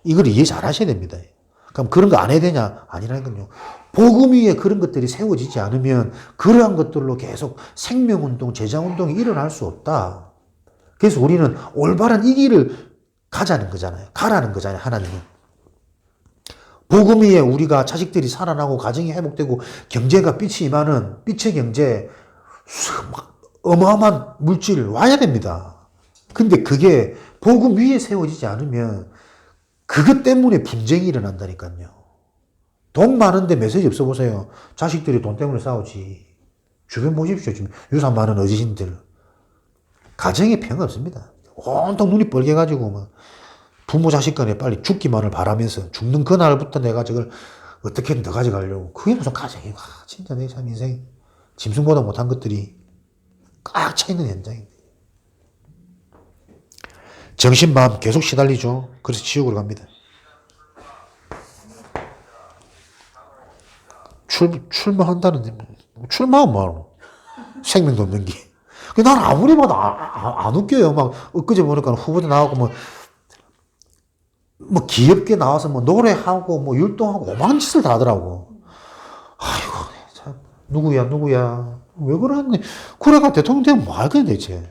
이걸 이해 잘 하셔야 됩니다. 그럼 그런 거 안 해야 되냐? 아니라니까요. 복음 위에 그런 것들이 세워지지 않으면 그러한 것들로 계속 생명운동, 제자운동이 일어날 수 없다. 그래서 우리는 올바른 이 길을 가자는 거잖아요. 가라는 거잖아요, 하나님은. 복음 위에 우리가 자식들이 살아나고 가정이 회복되고 경제가 빛이 임하는 빛의 경제, 어마어마한 물질 와야 됩니다. 근데 그게 복음 위에 세워지지 않으면 그것 때문에 분쟁이 일어난다니까요. 돈 많은데 메시지 없어 보세요. 자식들이 돈 때문에 싸우지. 주변 보십시오. 지금 유산 많은 어르신들. 가정에 평화 없습니다. 온통 눈이 뻘개가지고 막 부모 자식 간에 빨리 죽기만을 바라면서 죽는 그날부터 내가 저걸 어떻게든 더 가져가려고. 그게 무슨 가정이야. 진짜 내 참 인생 짐승보다 못한 것들이 꽉 차 있는 현장입니다. 정신, 마음 계속 시달리죠. 그래서 지옥으로 갑니다. 출마한다는데, 출마하면 뭐, 생명도 없는 게. 난 아무리 봐도 안 웃겨요. 막, 엊그제 보니까 후보대 나오고, 뭐, 귀엽게 나와서 뭐, 노래하고, 뭐, 율동하고, 오만 짓을 다 하더라고. 아이고, 참, 누구야. 왜 그러니? 그래가 대통령 되면 뭐 할 거야, 대체?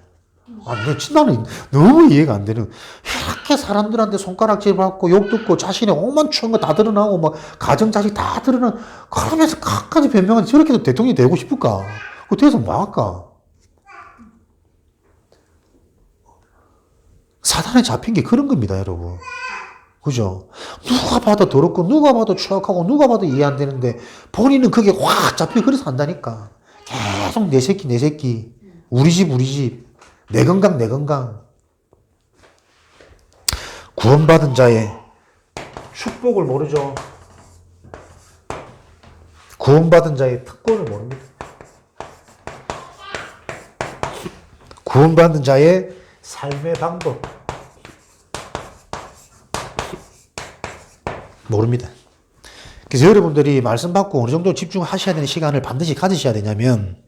나는 너무 이해가 안 되는. 이렇게 사람들한테 손가락질 받고 욕 듣고 자신의 오만 추한 거 다 드러나고 막 가정 자식 다 드러나 그러면서 끝까지 변명하는 저렇게도 대통령이 되고 싶을까? 그 돼서 뭐 할까? 사단에 잡힌 게 그런 겁니다, 여러분. 그죠? 누가 봐도 더럽고 누가 봐도 추악하고 누가 봐도 이해 안 되는데 본인은 그게 확 잡혀 그래서 한다니까. 계속 내 새끼 우리 집 내 건강 구원받은 자의 축복을 모르죠. 구원받은 자의 특권을 모릅니다. 구원받은 자의 삶의 방법 모릅니다. 그래서 여러분들이 말씀 받고 어느 정도 집중하셔야 되는 시간을 반드시 가지셔야 되냐면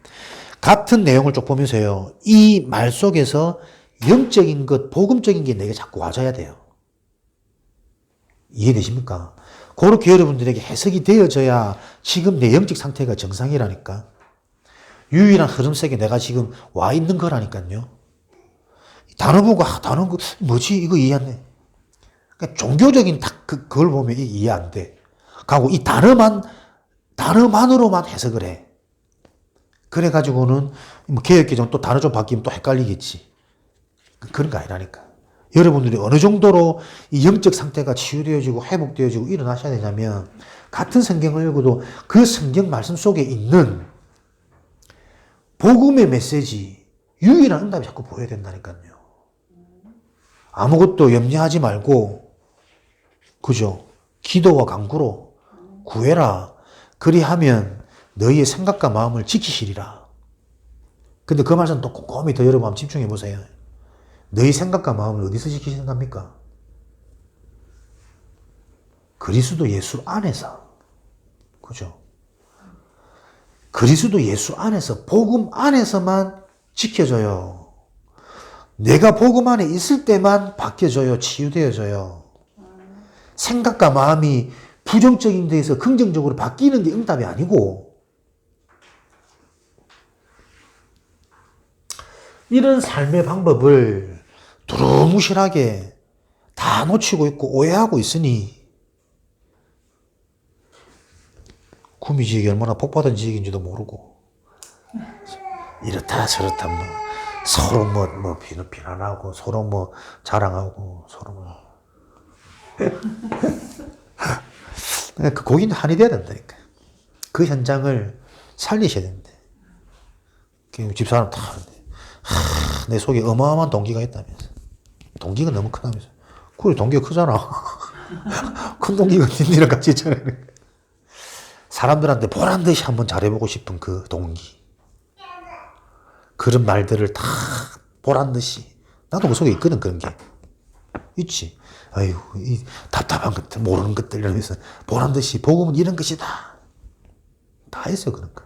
같은 내용을 쭉 보면서요. 이 말 속에서 영적인 것, 복음적인 게 내게 자꾸 와줘야 돼요. 이해되십니까? 그렇게 여러분들에게 해석이 되어져야 지금 내 영적 상태가 정상이라니까. 유일한 흐름 속에 내가 지금 와 있는 거라니까요. 단어 보고, 단어 뭐지? 이거 이해 안 돼. 그러니까 종교적인 그걸 보면 이해 안 돼. 가고 이 단어만으로만 해석을 해. 그래가지고는 뭐 개혁개정 또 단어 좀 바뀌면 또 헷갈리겠지. 그런 거 아니라니까. 여러분들이 어느 정도로 이 영적 상태가 치유되어지고 회복되어지고 일어나셔야 되냐면 같은 성경을 읽어도 그 성경 말씀 속에 있는 복음의 메시지 유일한 응답이 자꾸 보여야 된다니까요. 아무것도 염려하지 말고 그죠? 기도와 간구로 구해라. 그리하면 너희의 생각과 마음을 지키시리라. 근데 그 말씀 또 꼼꼼히 더 여러분 한번 집중해 보세요. 너희 생각과 마음을 어디서 지키시는 겁니까? 그리스도 예수 안에서. 그죠? 그리스도 예수 안에서, 복음 안에서만 지켜져요. 내가 복음 안에 있을 때만 바뀌어져요. 치유되어져요. 생각과 마음이 부정적인 데에서 긍정적으로 바뀌는 게 응답이 아니고 이런 삶의 방법을 두루뭉실하게 다 놓치고 있고 오해하고 있으니 구미 지역이 얼마나 복받은 지역인지도 모르고 이렇다 저렇다 뭐 서로 뭐 비난하고 서로 뭐 자랑하고 서로 뭐 그 고기는 한이 돼야 된다니까. 그 현장을 살리셔야 된대. 집사람 다 내 속에 어마어마한 동기가 있다면서. 동기가 너무 크다면서. 그래, 동기가 크잖아. 큰 동기가 니랑 같이 있잖아. 사람들한테 보란 듯이 한번 잘해보고 싶은 그 동기. 그런 말들을 다 보란 듯이. 나도 그 속에 있거든, 그런 게. 있지. 아유, 이 답답한 것들, 모르는 것들 이러면서 보란 듯이 복음은 이런 것이다. 다 했어요, 그런 거.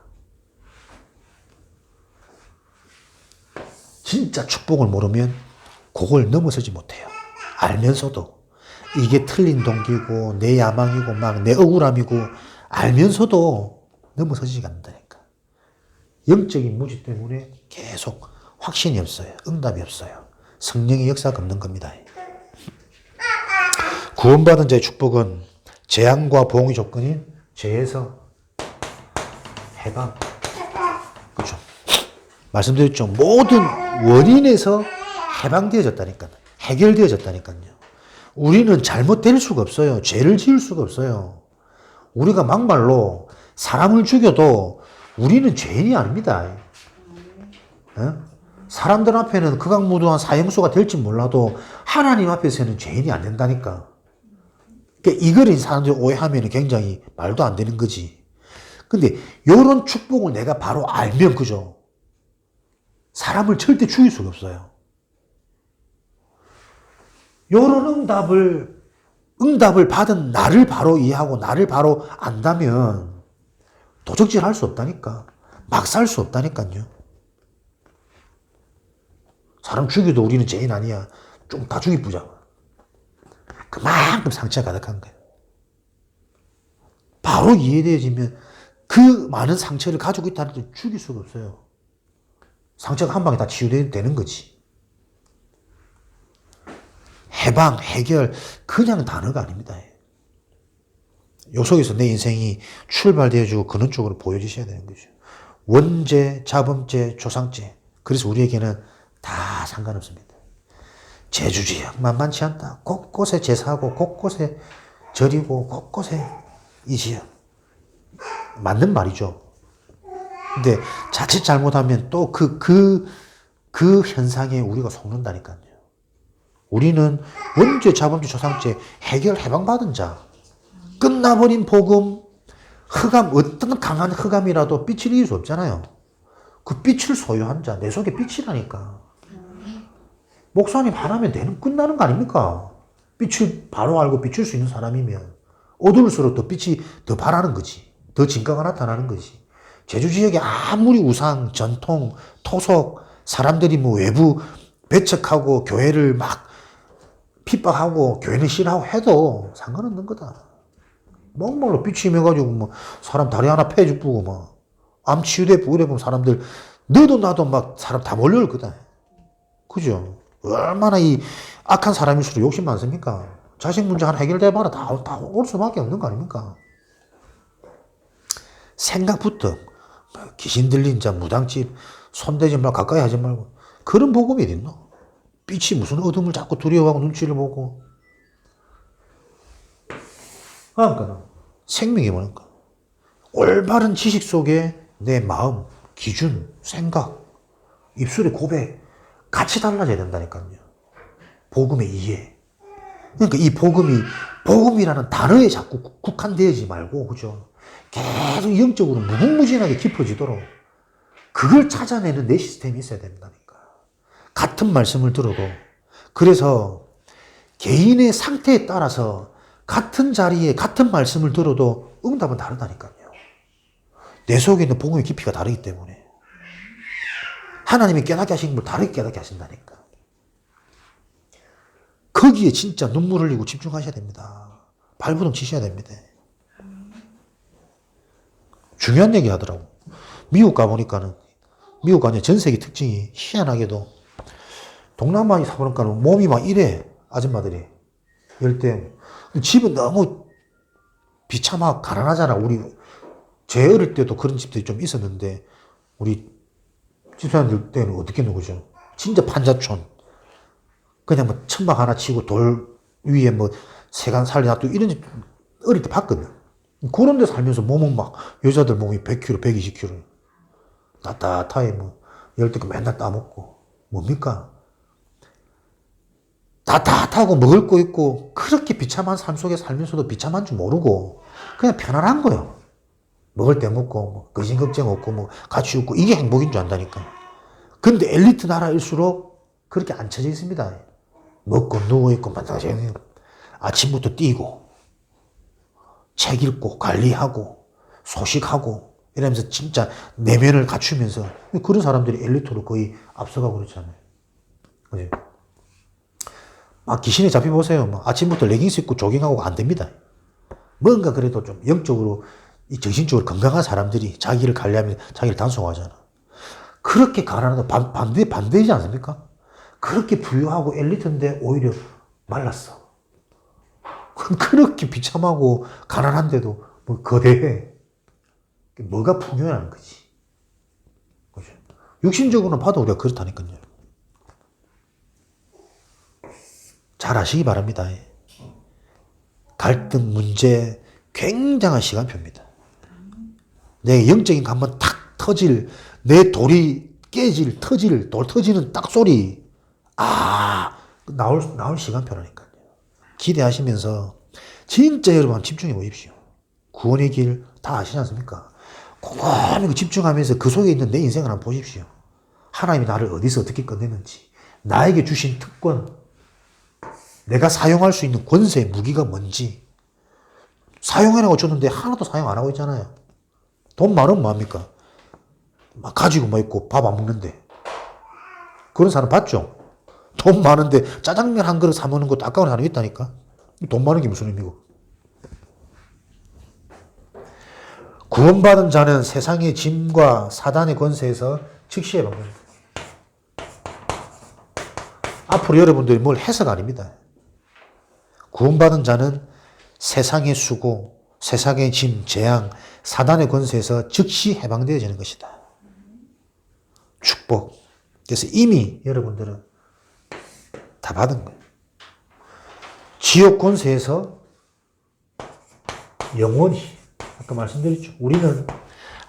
진짜 축복을 모르면 그걸 넘어서지 못해요. 알면서도 이게 틀린 동기고 내 야망이고 막 내 억울함이고 알면서도 넘어서지가 않는다니까. 영적인 무지 때문에 계속 확신이 없어요. 응답이 없어요. 성령의 역사가 없는 겁니다. 구원받은 자의 축복은 재앙과 보응의 조건인 죄에서 해방. 그렇죠. 말씀드렸죠. 모든 원인에서 해방되어졌다니까요. 해결되어졌다니까요. 우리는 잘못될 수가 없어요. 죄를 지을 수가 없어요. 우리가 막말로 사람을 죽여도 우리는 죄인이 아닙니다. 사람들 앞에는 극악무도한 사형수가 될지 몰라도 하나님 앞에서는 죄인이 안 된다니까. 그러니까 이걸 사람들이 오해하면 굉장히 말도 안 되는 거지. 근데 이런 축복을 내가 바로 알면 그죠? 사람을 절대 죽일 수가 없어요. 요런 응답을 받은 나를 바로 이해하고 나를 바로 안다면 도적질 할 수 없다니까. 막 살 수 없다니까요. 사람 죽여도 우리는 죄인 아니야. 좀 다 죽이쁘자. 그만큼 상처가 가득한 거야. 바로 이해되어지면 그 많은 상처를 가지고 있다는 걸 죽일 수가 없어요. 상처가 한 방에 다 치유되는 거지. 해방, 해결, 그냥 단어가 아닙니다. 요 속에서 내 인생이 출발되어지고 그런 쪽으로 보여지셔야 되는 거죠. 원죄, 자범죄, 조상죄. 그래서 우리에게는 다 상관없습니다. 제주지역 만만치 않다. 곳곳에 제사하고 곳곳에 절이고 곳곳에 이 지역. 맞는 말이죠. 근데 자칫 잘못하면 또 그 현상에 우리가 속는다니까요. 우리는 원죄, 자범죄, 조상죄 해결 해방받은 자. 끝나버린 복음, 흑암, 어떤 강한 흑암이라도 빛을 이길 수 없잖아요. 그 빛을 소유한 자, 내 속에 빛이라니까. 목사님 하나면 끝나는 거 아닙니까? 빛을 바로 알고 비출 수 있는 사람이면 어두울수록 더 빛이 더 바라는 거지. 더 진가가 나타나는 거지. 제주 지역에 아무리 우상, 전통, 토속, 사람들이 뭐 외부 배척하고 교회를 막 핍박하고 교회는 싫어하고 해도 상관없는 거다. 목말로 빛이 임해가지고 뭐 사람 다리 하나 패주고 막 암 치유되고 이래 보면 사람들 너도 나도 막 사람 다 몰려올 거다. 그죠? 얼마나 이 악한 사람일수록 욕심 많습니까? 자식 문제 하나 해결돼봐라 다 올 수밖에 없는 거 아닙니까? 생각부터 귀신 들린 자 무당집 손대지 말고 가까이 하지 말고 그런 복음이 어딨노? 빛이 무슨 어둠을 자꾸 두려워하고 눈치를 보고 그러니까 생명이 뭐니까 올바른 지식 속에 내 마음, 기준, 생각, 입술의 고백 같이 달라져야 된다니까요. 복음의 이해. 그러니까 이 복음이라는 단어에 자꾸 국한되지 말고, 그죠? 계속 영적으로 무궁무진하게 깊어지도록 그걸 찾아내는 내 시스템이 있어야 된다니까. 같은 말씀을 들어도. 그래서 개인의 상태에 따라서 같은 자리에 같은 말씀을 들어도 응답은 다르다니까요. 내 속에 있는 복음의 깊이가 다르기 때문에. 하나님이 깨닫게 하신 걸 다르게 깨닫게 하신다니까. 거기에 진짜 눈물 흘리고 집중하셔야 됩니다. 발버둥 치셔야 됩니다. 중요한 얘기 하더라고. 미국 가보니까는, 미국 가면 전 세계 특징이 희한하게도 동남아에 사보니까는 몸이 막 이래, 아줌마들이. 열대. 집은 너무 비참하고 가난하잖아. 제 어릴 때도 그런 집들이 좀 있었는데, 우리 집사람들 때는 어떻게 누구죠? 진짜 판자촌. 그냥 뭐 천막 하나 치고 돌 위에 뭐 세간 살리 놔두고 이런 집 어릴 때 봤거든. 그런 데 살면서 몸은 막 여자들 몸이 100kg, 120kg. 따뜻하게 뭐 열대고 맨날 따먹고. 뭡니까? 따뜻하고 먹을 거 있고 그렇게 비참한 삶 속에 살면서도 비참한 줄 모르고 그냥 편안한 거예요. 먹을 때 먹고 뭐 거진 걱정 없고 뭐 같이 웃고 이게 행복인 줄 안다니까. 근데 엘리트 나라일수록 그렇게 안 쳐져 있습니다. 먹고 누워있고 마찬가지예요. 아침부터 뛰고 책 읽고 관리하고 소식하고 이러면서 진짜 내면을 갖추면서 그런 사람들이 엘리트로 거의 앞서가고 그렇잖아요. 그죠? 막 귀신에 잡혀보세요. 막 아침부터 레깅스 입고 조깅하고 안 됩니다. 뭔가 그래도 좀 영적으로 이 정신적으로 건강한 사람들이 자기를 관리하면 자기를 단속하잖아. 그렇게 가난하다 반대이지 않습니까? 그렇게 부유하고 엘리트인데 오히려 말랐어. 그렇게 비참하고 가난한데도 뭐 거대해. 뭐가 풍요한 거지. 그죠? 육신적으로는 봐도 우리가 그렇다니까요. 잘 아시기 바랍니다. 갈등, 문제, 굉장한 시간표입니다. 내 영적인 감만 탁 터질, 내 돌이 깨질, 돌 터지는 딱 소리. 나올 시간표라니까요. 기대하시면서 진짜 여러분 집중해 보십시오. 구원의 길 다 아시지 않습니까? 꼼꼼히 집중하면서 그 속에 있는 내 인생을 한번 보십시오. 하나님이 나를 어디서 어떻게 끝내는지, 나에게 주신 특권, 내가 사용할 수 있는 권세, 무기가 뭔지. 사용해라고 줬는데 하나도 사용 안 하고 있잖아요. 돈 많으면 뭐합니까? 막 가지고 뭐 있고 밥 안 먹는데. 그런 사람 봤죠? 돈 많은데 짜장면 한 그릇 사 먹는 것도 아까운 사람이 있다니까. 돈 많은 게 무슨 의미고. 구원받은 자는 세상의 짐과 사단의 권세에서 즉시 해방됩니다. 앞으로 여러분들이 뭘 해석 아닙니다. 구원받은 자는 세상의 수고, 세상의 짐, 재앙, 사단의 권세에서 즉시 해방되어지는 것이다. 축복. 그래서 이미 여러분들은 다 받은 거예요. 지옥 권세에서 영원히, 아까 말씀드렸죠. 우리는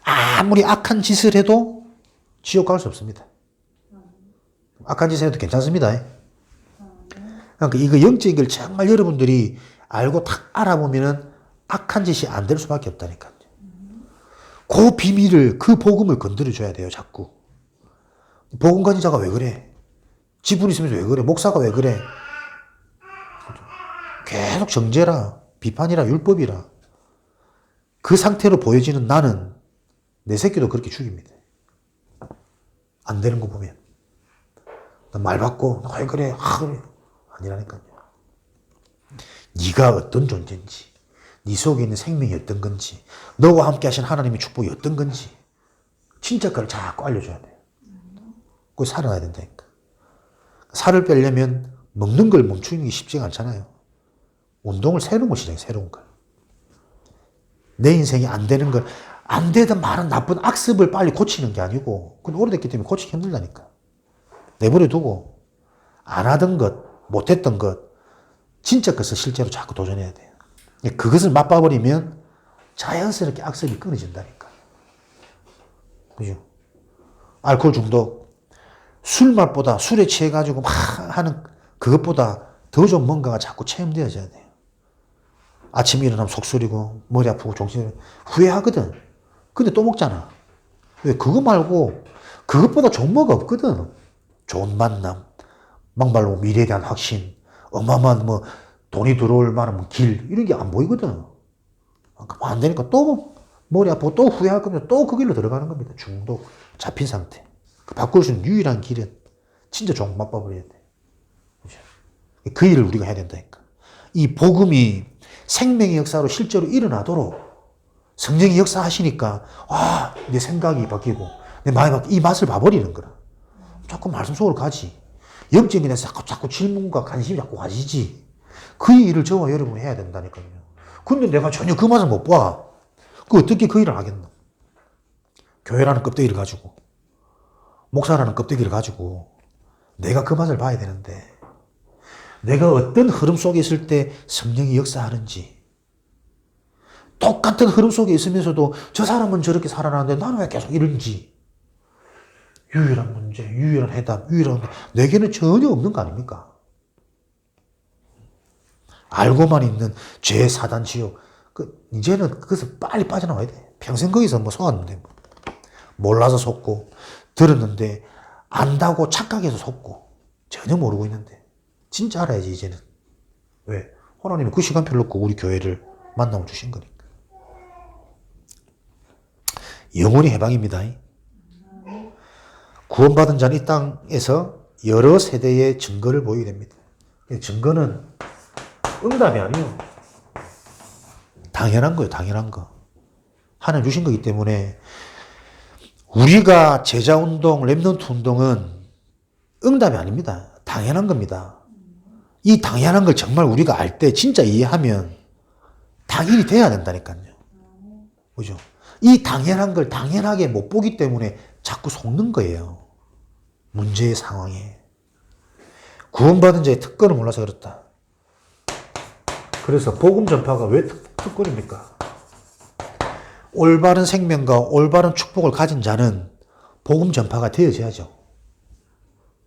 아무리 악한 짓을 해도 지옥 갈 수 없습니다. 악한 짓을 해도 괜찮습니다. 그러니까 이거 영적인 걸 정말 여러분들이 알고 딱 알아보면은 악한 짓이 안 될 수밖에 없다니까요. 그 비밀을, 그 복음을 건드려줘야 돼요, 자꾸. 복음 가진 자가 왜 그래? 지분 있으면서 왜 그래? 목사가 왜 그래? 계속 정죄라, 비판이라, 율법이라. 그 상태로 보여지는 나는 내 새끼도 그렇게 죽입니다. 안 되는 거 보면. 나 말 받고, 왜 그래? 그래. 아니라니까요. 네가 어떤 존재인지, 네 속에 있는 생명이 어떤 건지, 너와 함께 하신 하나님의 축복이 어떤 건지, 진짜 그걸 자꾸 알려줘야 돼요. 그거 살아나야 된다니까. 살을 빼려면 먹는 걸 멈추는 게 쉽지가 않잖아요. 운동을 새로운 걸 시작해, 새로운 걸. 내 인생이 안 되는 걸, 안 되던 말은 나쁜 악습을 빨리 고치는 게 아니고, 그건 오래됐기 때문에 고치기 힘들다니까. 내버려 두고, 안 하던 것, 못했던 것, 진짜 것을 실제로 자꾸 도전해야 돼요. 그것을 맛봐버리면 자연스럽게 악습이 끊어진다니까. 그죠? 알코올 중독. 술 맛보다 술에 취해가지고 막 하는 그것보다 더 좋은 뭔가가 자꾸 체험되어져야 돼요. 아침에 일어나면 속쓰리고 머리 아프고 정신이 후회하거든. 근데 또 먹잖아. 왜? 그거 말고 그것보다 좋은 뭐가 없거든. 좋은 만남, 막말로 미래에 대한 확신, 어마어마한 뭐 돈이 들어올 만한 길 이런 게 안 보이거든. 안 되니까 또 머리 아프고 또 후회할 겁니다. 또 그 길로 들어가는 겁니다. 중독, 잡힌 상태. 바꿀 수 있는 유일한 길은 진짜 좋은 거 맛봐버려야 돼. 그죠? 그 일을 우리가 해야 된다니까. 이 복음이 생명의 역사로 실제로 일어나도록 성령이 역사하시니까 내 생각이 바뀌고 내 마음이 바뀌고 이 맛을 봐버리는 거라. 자꾸 말씀 속으로 가지. 영적인 데서 자꾸 질문과 관심이 자꾸 가지지. 그 일을 저와 여러분이 해야 된다니까요. 근데 내가 전혀 그 맛을 못 봐. 그 어떻게 그 일을 하겠노? 교회라는 껍데기를 가지고, 목사라는 껍데기를 가지고 내가 그 맛을 봐야 되는데, 내가 어떤 흐름 속에 있을 때 성령이 역사하는지, 똑같은 흐름 속에 있으면서도 저 사람은 저렇게 살아나는데 나는 왜 계속 이런지, 유일한 문제, 유일한 해답, 유일한 내게는 전혀 없는 거 아닙니까? 알고만 있는 죄, 사단, 지옥. 이제는 그것을 빨리 빠져나와야 돼. 평생 거기서 뭐 속았는데, 뭐. 몰라서 속고, 들었는데, 안다고 착각해서 속고, 전혀 모르고 있는데. 진짜 알아야지, 이제는. 왜? 하나님이 그 시간표를 놓고 우리 교회를 만나고 주신 거니까. 영원히 해방입니다. 구원받은 자는 이 땅에서 여러 세대의 증거를 보이게 됩니다. 증거는 응답이 아니에요. 당연한 거예요, 당연한 거. 하나님 주신 거기 때문에 우리가 제자운동, 렘넌트 운동은 응답이 아닙니다. 당연한 겁니다. 이 당연한 걸 정말 우리가 알 때 진짜 이해하면 당연히 돼야 된다니까요. 그죠? 이 당연한 걸 당연하게 못 보기 때문에 자꾸 속는 거예요. 문제의 상황에. 구원받은 자의 특권을 몰라서 그렇다. 그래서 복음 전파가 왜 특권입니까? 올바른 생명과 올바른 축복을 가진 자는 복음 전파가 되어져야죠.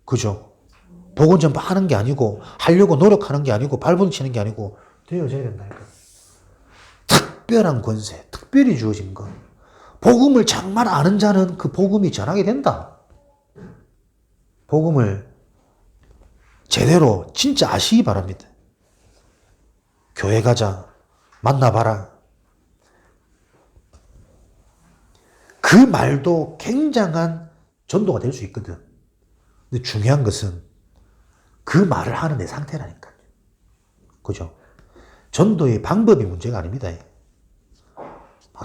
그죠? 복음 전파하는 게 아니고, 하려고 노력하는 게 아니고, 발버둥치는 게 아니고, 되어져야 된다니까. 특별한 권세, 특별히 주어진 것. 복음을 정말 아는 자는 그 복음이 전하게 된다. 복음을 제대로 진짜 아시기 바랍니다. 교회 가자. 만나봐라. 그 말도 굉장한 전도가 될 수 있거든. 근데 중요한 것은 그 말을 하는 내 상태라니까요. 그죠? 전도의 방법이 문제가 아닙니다.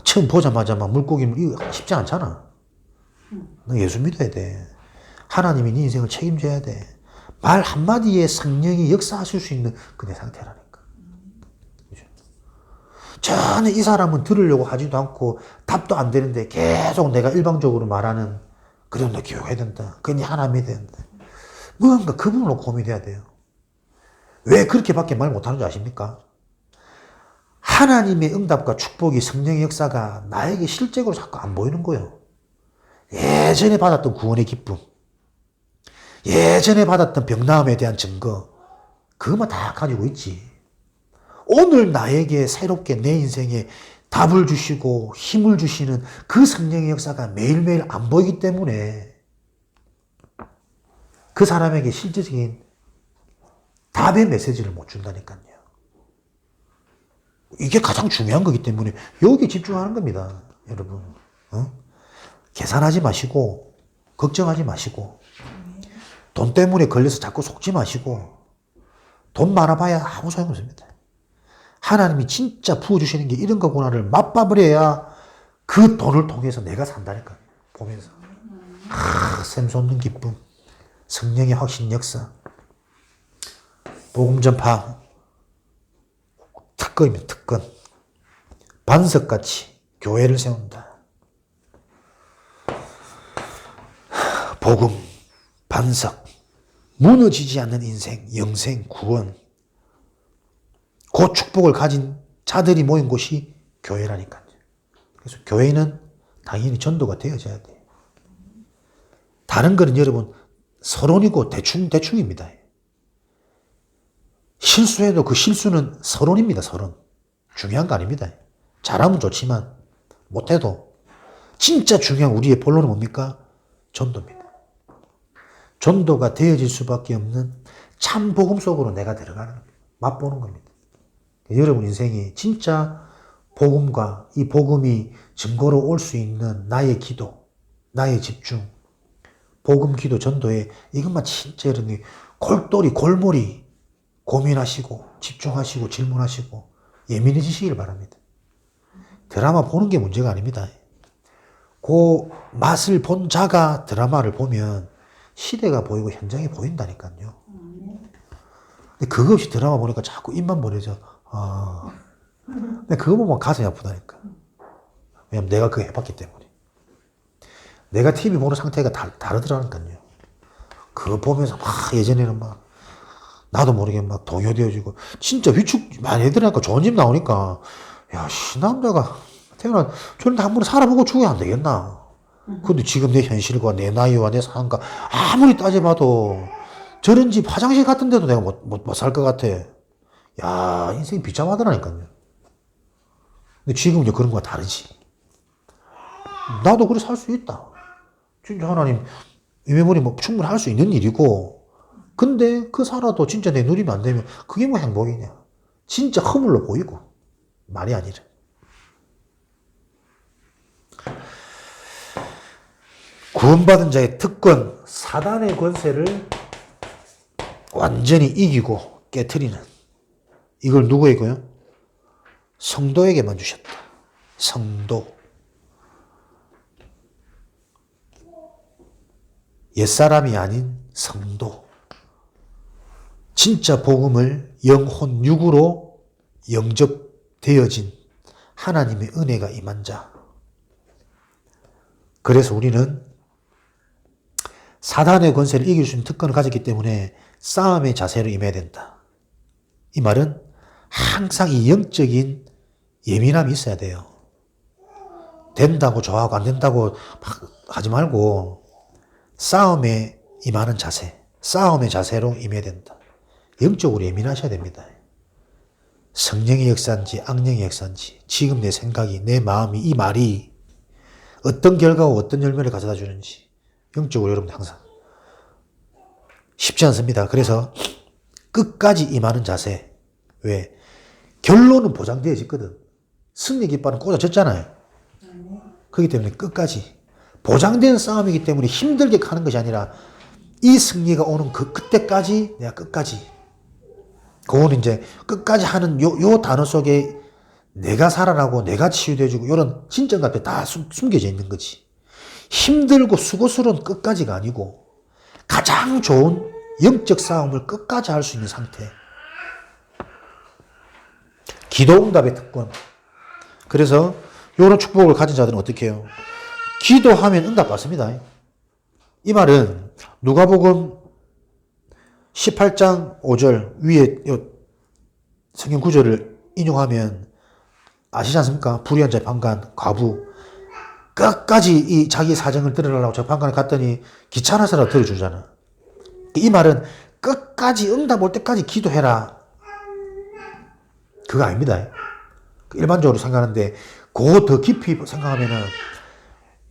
처음 보자마자 막 물고기물, 이거 쉽지 않잖아. 너 예수 믿어야 돼. 하나님이 네 인생을 책임져야 돼. 말 한마디에 성령이 역사하실 수 있는 그 내 상태라니까. 그죠? 전혀 이 사람은 들으려고 하지도 않고 답도 안 되는데 계속 내가 일방적으로 말하는, 그럼 너 기억해야 된다. 그건 하나 믿어야 된다. 뭔가 그분으로 고민해야 돼요. 왜 그렇게밖에 말 못하는 줄 아십니까? 하나님의 응답과 축복이, 성령의 역사가 나에게 실제로 자꾸 안 보이는 거예요. 예전에 받았던 구원의 기쁨, 예전에 받았던 병나음에 대한 증거, 그것만 다 가지고 있지. 오늘 나에게 새롭게 내 인생에 답을 주시고 힘을 주시는 그 성령의 역사가 매일매일 안 보이기 때문에 그 사람에게 실질적인 답의 메시지를 못 준다니까요. 이게 가장 중요한 거기 때문에 여기 집중하는 겁니다. 여러분. 계산하지 마시고 걱정하지 마시고 돈 때문에 걸려서 자꾸 속지 마시고 돈 많아봐야 아무 소용없습니다. 하나님이 진짜 부어주시는 게 이런 거구나를 맛봐버려야 그 돈을 통해서 내가 산다니까요. 보면서. 샘솟는 기쁨, 성령의 확신 역사, 복음 전파 특권입니다. 특권. 반석같이 교회를 세운다. 복음, 반석, 무너지지 않는 인생, 영생, 구원, 그 축복을 가진 자들이 모인 곳이 교회라니까요. 그래서 교회는 당연히 전도가 되어져야 돼요. 다른 거는 여러분 서론이고 대충입니다. 실수해도 그 실수는 서론입니다. 서론. 중요한 거 아닙니다. 잘하면 좋지만 못해도 진짜 중요한 우리의 본론은 뭡니까? 전도입니다. 전도가 되어질 수밖에 없는 참 복음 속으로 내가 들어가는 겁니다. 맛보는 겁니다. 여러분 인생이 진짜 복음과 이 복음이 증거로 올 수 있는 나의 기도, 나의 집중, 복음 기도 전도에 이것만 진짜 여러분이 골머리 고민하시고 집중하시고 질문하시고 예민해지시길 바랍니다. 드라마 보는 게 문제가 아닙니다. 그 맛을 본 자가 드라마를 보면 시대가 보이고 현장이 보인다니까요. 근데 그거 없이 드라마 보니까 자꾸 입만 벌려져. 근데 그거 보면 가슴이 아프다니까. 왜냐면 내가 그거 해봤기 때문에. 내가 TV 보는 상태가 다르더라니까요. 그거 보면서 막 예전에는 막 나도 모르게 막 동요되어지고 진짜 위축 많이 해드리니까 좋은 집 나오니까 야, 이 남자가 태어나 저런 한 번에 살아보고 죽어야 안 되겠나. 근데 지금 내 현실과 내 나이와 내 상황과 아무리 따져봐도 저런 집 화장실 같은 데도 내가 못 살 것 같아. 야, 인생이 비참하더라니까요. 근데 지금 이제 그런 거와 다르지. 나도 그래 살 수 있다. 진짜 하나님, 임해버리 뭐 충분히 할 수 있는 일이고, 근데 그 살아도 진짜 내 누리면 안 되면 그게 뭐 행복이냐. 진짜 허물로 보이고, 말이 아니라. 구원받은 자의 특권, 사단의 권세를 완전히 이기고 깨트리는, 이걸 누구에게요? 성도에게만 주셨다. 성도. 옛사람이 아닌 성도. 진짜 복음을 영혼 육으로 영접되어진 하나님의 은혜가 임한 자. 그래서 우리는 사단의 권세를 이길 수 있는 특권을 가졌기 때문에 싸움의 자세로 임해야 된다. 이 말은 항상 이 영적인 예민함이 있어야 돼요. 된다고 좋아하고 안 된다고 막 하지 말고 싸움에 임하는 자세, 싸움의 자세로 임해야 된다. 영적으로 예민하셔야 됩니다. 성령의 역사인지 악령의 역사인지 지금 내 생각이, 내 마음이, 이 말이 어떤 결과와 어떤 열매를 가져다 주는지 영적으로 여러분 항상 쉽지 않습니다. 그래서 끝까지 임하는 자세. 왜? 결론은 보장되어졌거든. 승리 깃발은 꽂아졌잖아요. 그렇기 때문에 끝까지 보장된 싸움이기 때문에 힘들게 가는 것이 아니라 이 승리가 오는 그때까지 내가 끝까지, 그거는 이제 끝까지 하는 요 단어 속에 내가 살아나고 내가 치유되어지고 이런 진정 같은 다 숨겨져 있는 거지. 힘들고 수고스러운 끝까지가 아니고 가장 좋은 영적 싸움을 끝까지 할 수 있는 상태. 기도응답의 특권. 그래서 이런 축복을 가진 자들은 어떻게 해요? 기도하면 응답 받습니다. 이 말은 누가복음 18장 5절 위에 성경 구절을 인용하면 아시지 않습니까? 불의한 자의 방간, 과부. 끝까지 이 자기 사정을 들으려고 저 방간에 갔더니 귀찮아서라도 들어주잖아. 이 말은 끝까지 응답 올 때까지 기도해라. 그거 아닙니다. 일반적으로 생각하는데 그거 더 깊이 생각하면은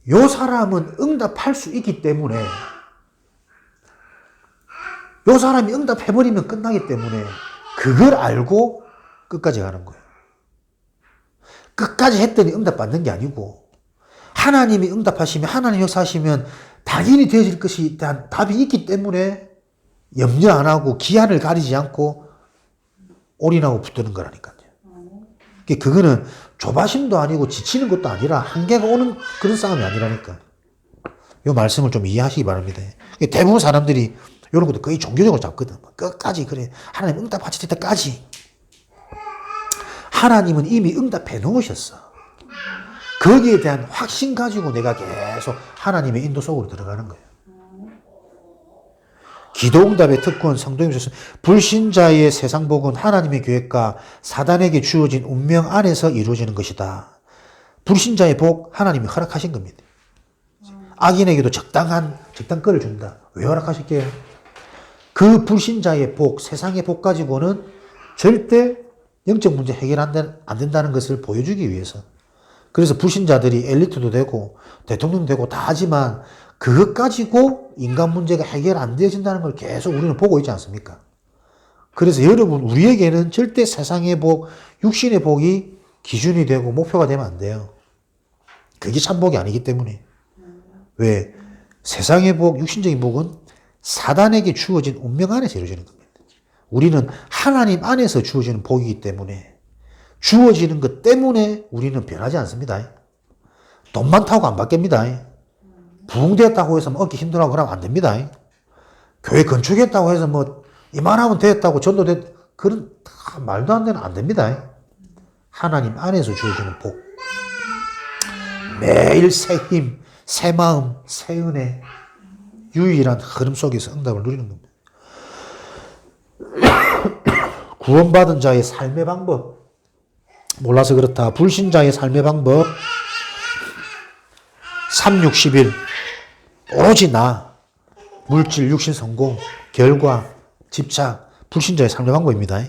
요 사람은 응답할 수 있기 때문에, 요 사람이 응답해버리면 끝나기 때문에 그걸 알고 끝까지 가는 거예요. 끝까지 했더니 응답받는 게 아니고 하나님이 응답하시면, 하나님 역사하시면 당연히 되어질 것이 대한 답이 있기 때문에 염려 안 하고 기한을 가리지 않고 올인하고 붙드는 거라니까요. 그거는 조바심도 아니고 지치는 것도 아니라 한계가 오는 그런 싸움이 아니라니까. 이 말씀을 좀 이해하시기 바랍니다. 대부분 사람들이 이런 것도 거의 종교적으로 잡거든. 끝까지 그래. 하나님 응답하실 때까지. 하나님은 이미 응답해 놓으셨어. 거기에 대한 확신 가지고 내가 계속 하나님의 인도 속으로 들어가는 거예요. 기도응답의 특권, 성도님께서 불신자의 세상복은 하나님의 계획과 사단에게 주어진 운명 안에서 이루어지는 것이다. 불신자의 복 하나님이 허락하신 겁니다. 악인에게도 적당 거를 준다. 왜 허락하실게요? 그 불신자의 복, 세상의 복 가지고는 절대 영적 문제 해결 안 된다는 것을 보여주기 위해서. 그래서 불신자들이 엘리트도 되고 대통령도 되고 다 하지만 그것 가지고 인간 문제가 해결 안 되어진다는 걸 계속 우리는 보고 있지 않습니까? 그래서 여러분, 우리에게는 절대 세상의 복, 육신의 복이 기준이 되고 목표가 되면 안 돼요. 그게 참 복이 아니기 때문에. 왜? 세상의 복, 육신적인 복은 사단에게 주어진 운명 안에서 이루어지는 겁니다. 우리는 하나님 안에서 주어지는 복이기 때문에 주어지는 것 때문에 우리는 변하지 않습니다. 돈 많다고 안 바뀝니다. 부흥되었다고 해서 얻기 힘들다고 그러면 안 됩니다. 교회 건축했다고 해서 이만하면 됐다고 전도됐, 그런 말도 안 되는 안 됩니다. 하나님 안에서 주어지는 복. 매일 새 힘, 새 마음, 새 은혜, 유일한 흐름 속에서 응답을 누리는 겁니다. 구원받은 자의 삶의 방법. 몰라서 그렇다. 불신자의 삶의 방법. 3, 6, 11. 오로지 나. 물질, 육신, 성공, 결과, 집착. 불신자의 삶의 방법입니다.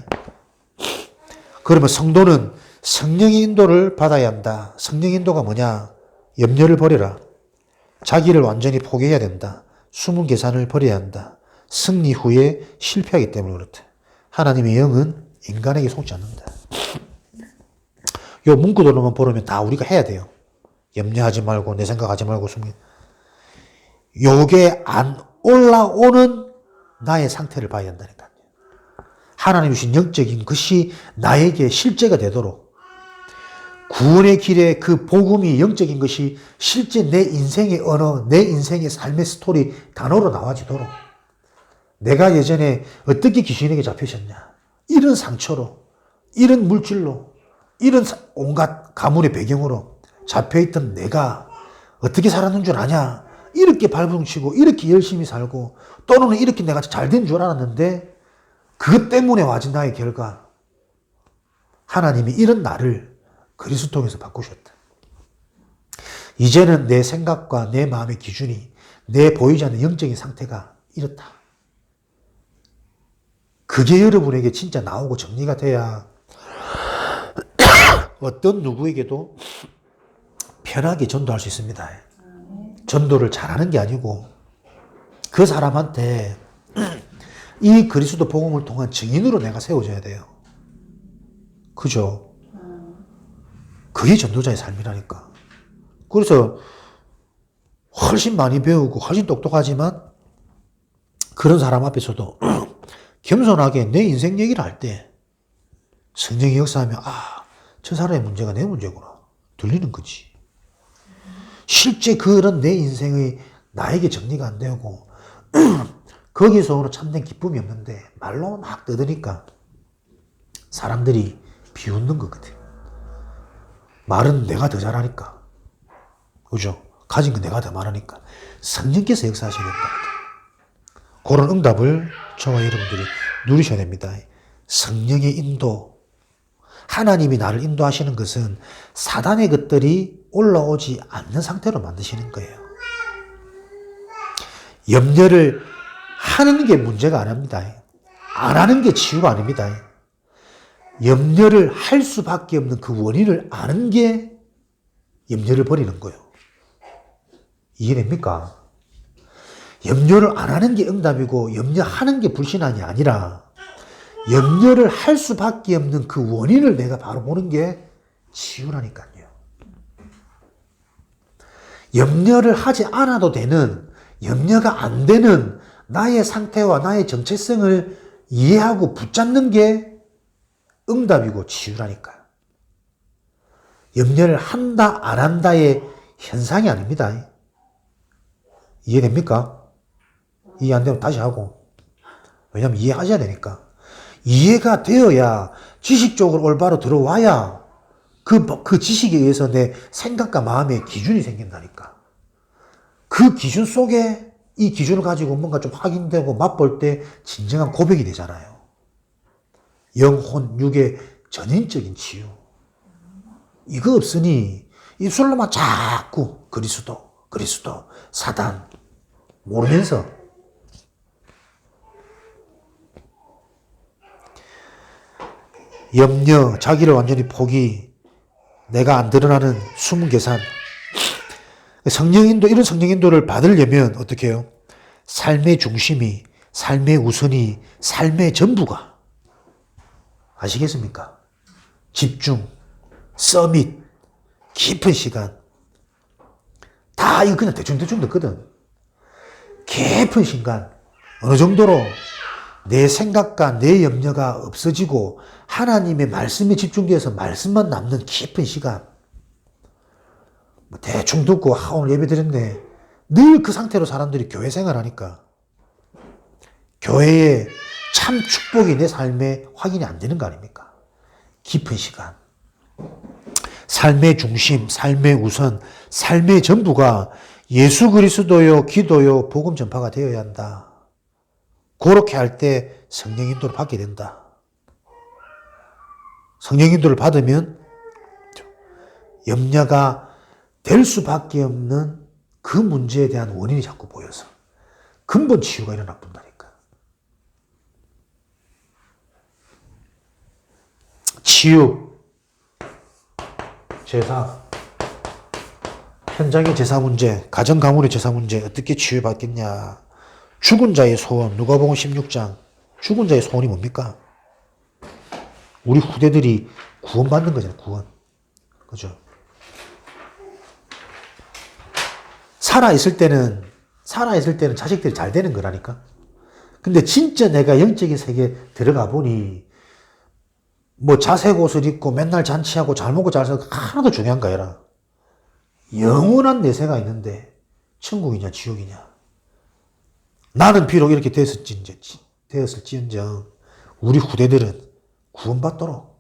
그러면 성도는 성령의 인도를 받아야 한다. 성령의 인도가 뭐냐? 염려를 버려라. 자기를 완전히 포기해야 된다. 숨은 계산을 버려야 한다. 승리 후에 실패하기 때문에 그렇다. 하나님의 영은 인간에게 속지 않는다. 요 문구들로만 보면 다 우리가 해야 돼요. 염려하지 말고 내 생각하지 말고 숨기. 요게 안 올라오는 나의 상태를 봐야 한다니까요. 하나님 주신 영적인 것이 나에게 실제가 되도록, 구원의 길에 그 복음이 영적인 것이 실제 내 인생의 언어, 내 인생의 삶의 스토리 단어로 나와지도록, 내가 예전에 어떻게 귀신에게 잡히셨냐, 이런 상처로, 이런 물질로, 이런 온갖 가문의 배경으로 잡혀있던 내가 어떻게 살았는 줄 아냐, 이렇게 발버둥치고 이렇게 열심히 살고 또는 이렇게 내가 잘 된 줄 알았는데 그것 때문에 와진 나의 결과, 하나님이 이런 나를 그리스도 통해서 바꾸셨다. 이제는 내 생각과 내 마음의 기준이 내 보이지 않는 영적인 상태가 이렇다. 그게 여러분에게 진짜 나오고 정리가 돼야 어떤 누구에게도 편하게 전도할 수 있습니다. 전도를 잘하는 게 아니고 그 사람한테 이 그리스도 복음을 통한 증인으로 내가 세워져야 돼요. 그죠? 그게 전도자의 삶이라니까. 그래서 훨씬 많이 배우고 훨씬 똑똑하지만 그런 사람 앞에서도 겸손하게 내 인생 얘기를 할 때 성령이 역사하면 저 사람의 문제가 내 문제구나 들리는 거지. 실제 그런 내 인생의 나에게 정리가 안 되고 거기서 오는 참된 기쁨이 없는데 말로 막 떠드니까 사람들이 비웃는 거거든. 말은 내가 더 잘하니까. 그죠? 가진 건 내가 더 많으니까. 성령께서 역사하셔야 된다. 그런 응답을 저와 여러분들이 누리셔야 됩니다. 성령의 인도. 하나님이 나를 인도하시는 것은 사단의 것들이 올라오지 않는 상태로 만드시는 거예요. 염려를 하는 게 문제가 아닙니다. 안 하는 게 치유가 아닙니다. 염려를 할 수밖에 없는 그 원인을 아는 게 염려를 버리는 거예요. 이해됩니까? 염려를 안 하는 게 응답이고 염려하는 게 불신앙이 아니라 염려를 할 수밖에 없는 그 원인을 내가 바로 보는 게 치유라니까요. 염려를 하지 않아도 되는, 염려가 안 되는 나의 상태와 나의 정체성을 이해하고 붙잡는 게 응답이고 치유라니까요. 염려를 한다, 안 한다의 현상이 아닙니다. 이해됩니까? 이해 안 되면 다시 하고. 왜냐면 이해하셔야 되니까. 이해가 되어야 지식적으로 올바로 들어와야 그 지식에 의해서 내 생각과 마음의 기준이 생긴다니까. 그 기준 속에 이 기준을 가지고 뭔가 좀 확인되고 맛볼 때 진정한 고백이 되잖아요. 영혼, 육의 전인적인 치유. 이거 없으니 입술로만 자꾸 그리스도, 사단 모르면서 염려, 자기를 완전히 포기, 내가 안 드러나는 숨은 계산. 성령인도, 이런 성령인도를 받으려면 어떻게 해요? 삶의 중심이, 삶의 우선이, 삶의 전부가. 아시겠습니까? 집중, 서밋, 깊은 시간. 다 이거 그냥 대충 듣거든. 깊은 시간. 어느 정도로 내 생각과 내 염려가 없어지고 하나님의 말씀에 집중되어서 말씀만 남는 깊은 시간. 대충 듣고 오늘 예배 드렸네. 늘 그 상태로 사람들이 교회 생활하니까 교회의 참 축복이 내 삶에 확인이 안 되는 거 아닙니까? 깊은 시간. 삶의 중심, 삶의 우선, 삶의 전부가 예수 그리스도요, 기도요, 복음 전파가 되어야 한다. 그렇게 할 때 성령 인도를 받게 된다. 성령 인도를 받으면 염려가 될 수밖에 없는 그 문제에 대한 원인이 자꾸 보여서 근본 치유가 일어나 본다니까. 치유, 제사, 현장의 제사 문제, 가정 가문의 제사 문제 어떻게 치유받겠냐. 죽은 자의 소원, 누가복음 16장. 죽은 자의 소원이 뭡니까? 우리 후대들이 구원받는 거잖아요. 구원. 그죠? 살아있을 때는 자식들이 잘 되는 거라니까. 근데 진짜 내가 영적인 세계에 들어가 보니 뭐 자색 옷을 입고 맨날 잔치하고 잘 먹고 잘 살고 하나도 중요한 거 아니라 영원한 내세가 있는데 천국이냐 지옥이냐. 나는 비록 이렇게 되었을지언정 우리 후대들은 구원받도록.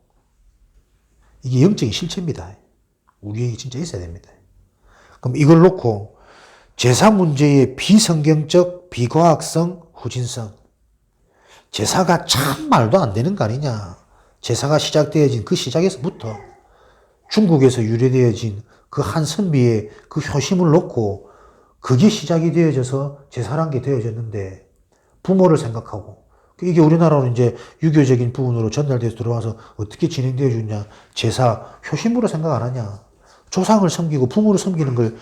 이게 영적인 실체입니다. 우리에게 진짜 있어야 됩니다. 그럼 이걸 놓고 제사 문제의 비성경적, 비과학성, 후진성. 제사가 참 말도 안 되는 거 아니냐. 제사가 시작되어진 그 시작에서부터 중국에서 유래되어진 그 한 선비의 그 효심을 놓고 그게 시작이 되어져서 제사란 게 되어졌는데 부모를 생각하고 이게 우리나라로 이제 유교적인 부분으로 전달돼서 들어와서 어떻게 진행되어 주냐. 제사 효심으로 생각 안 하냐. 조상을 섬기고 부모를 섬기는 걸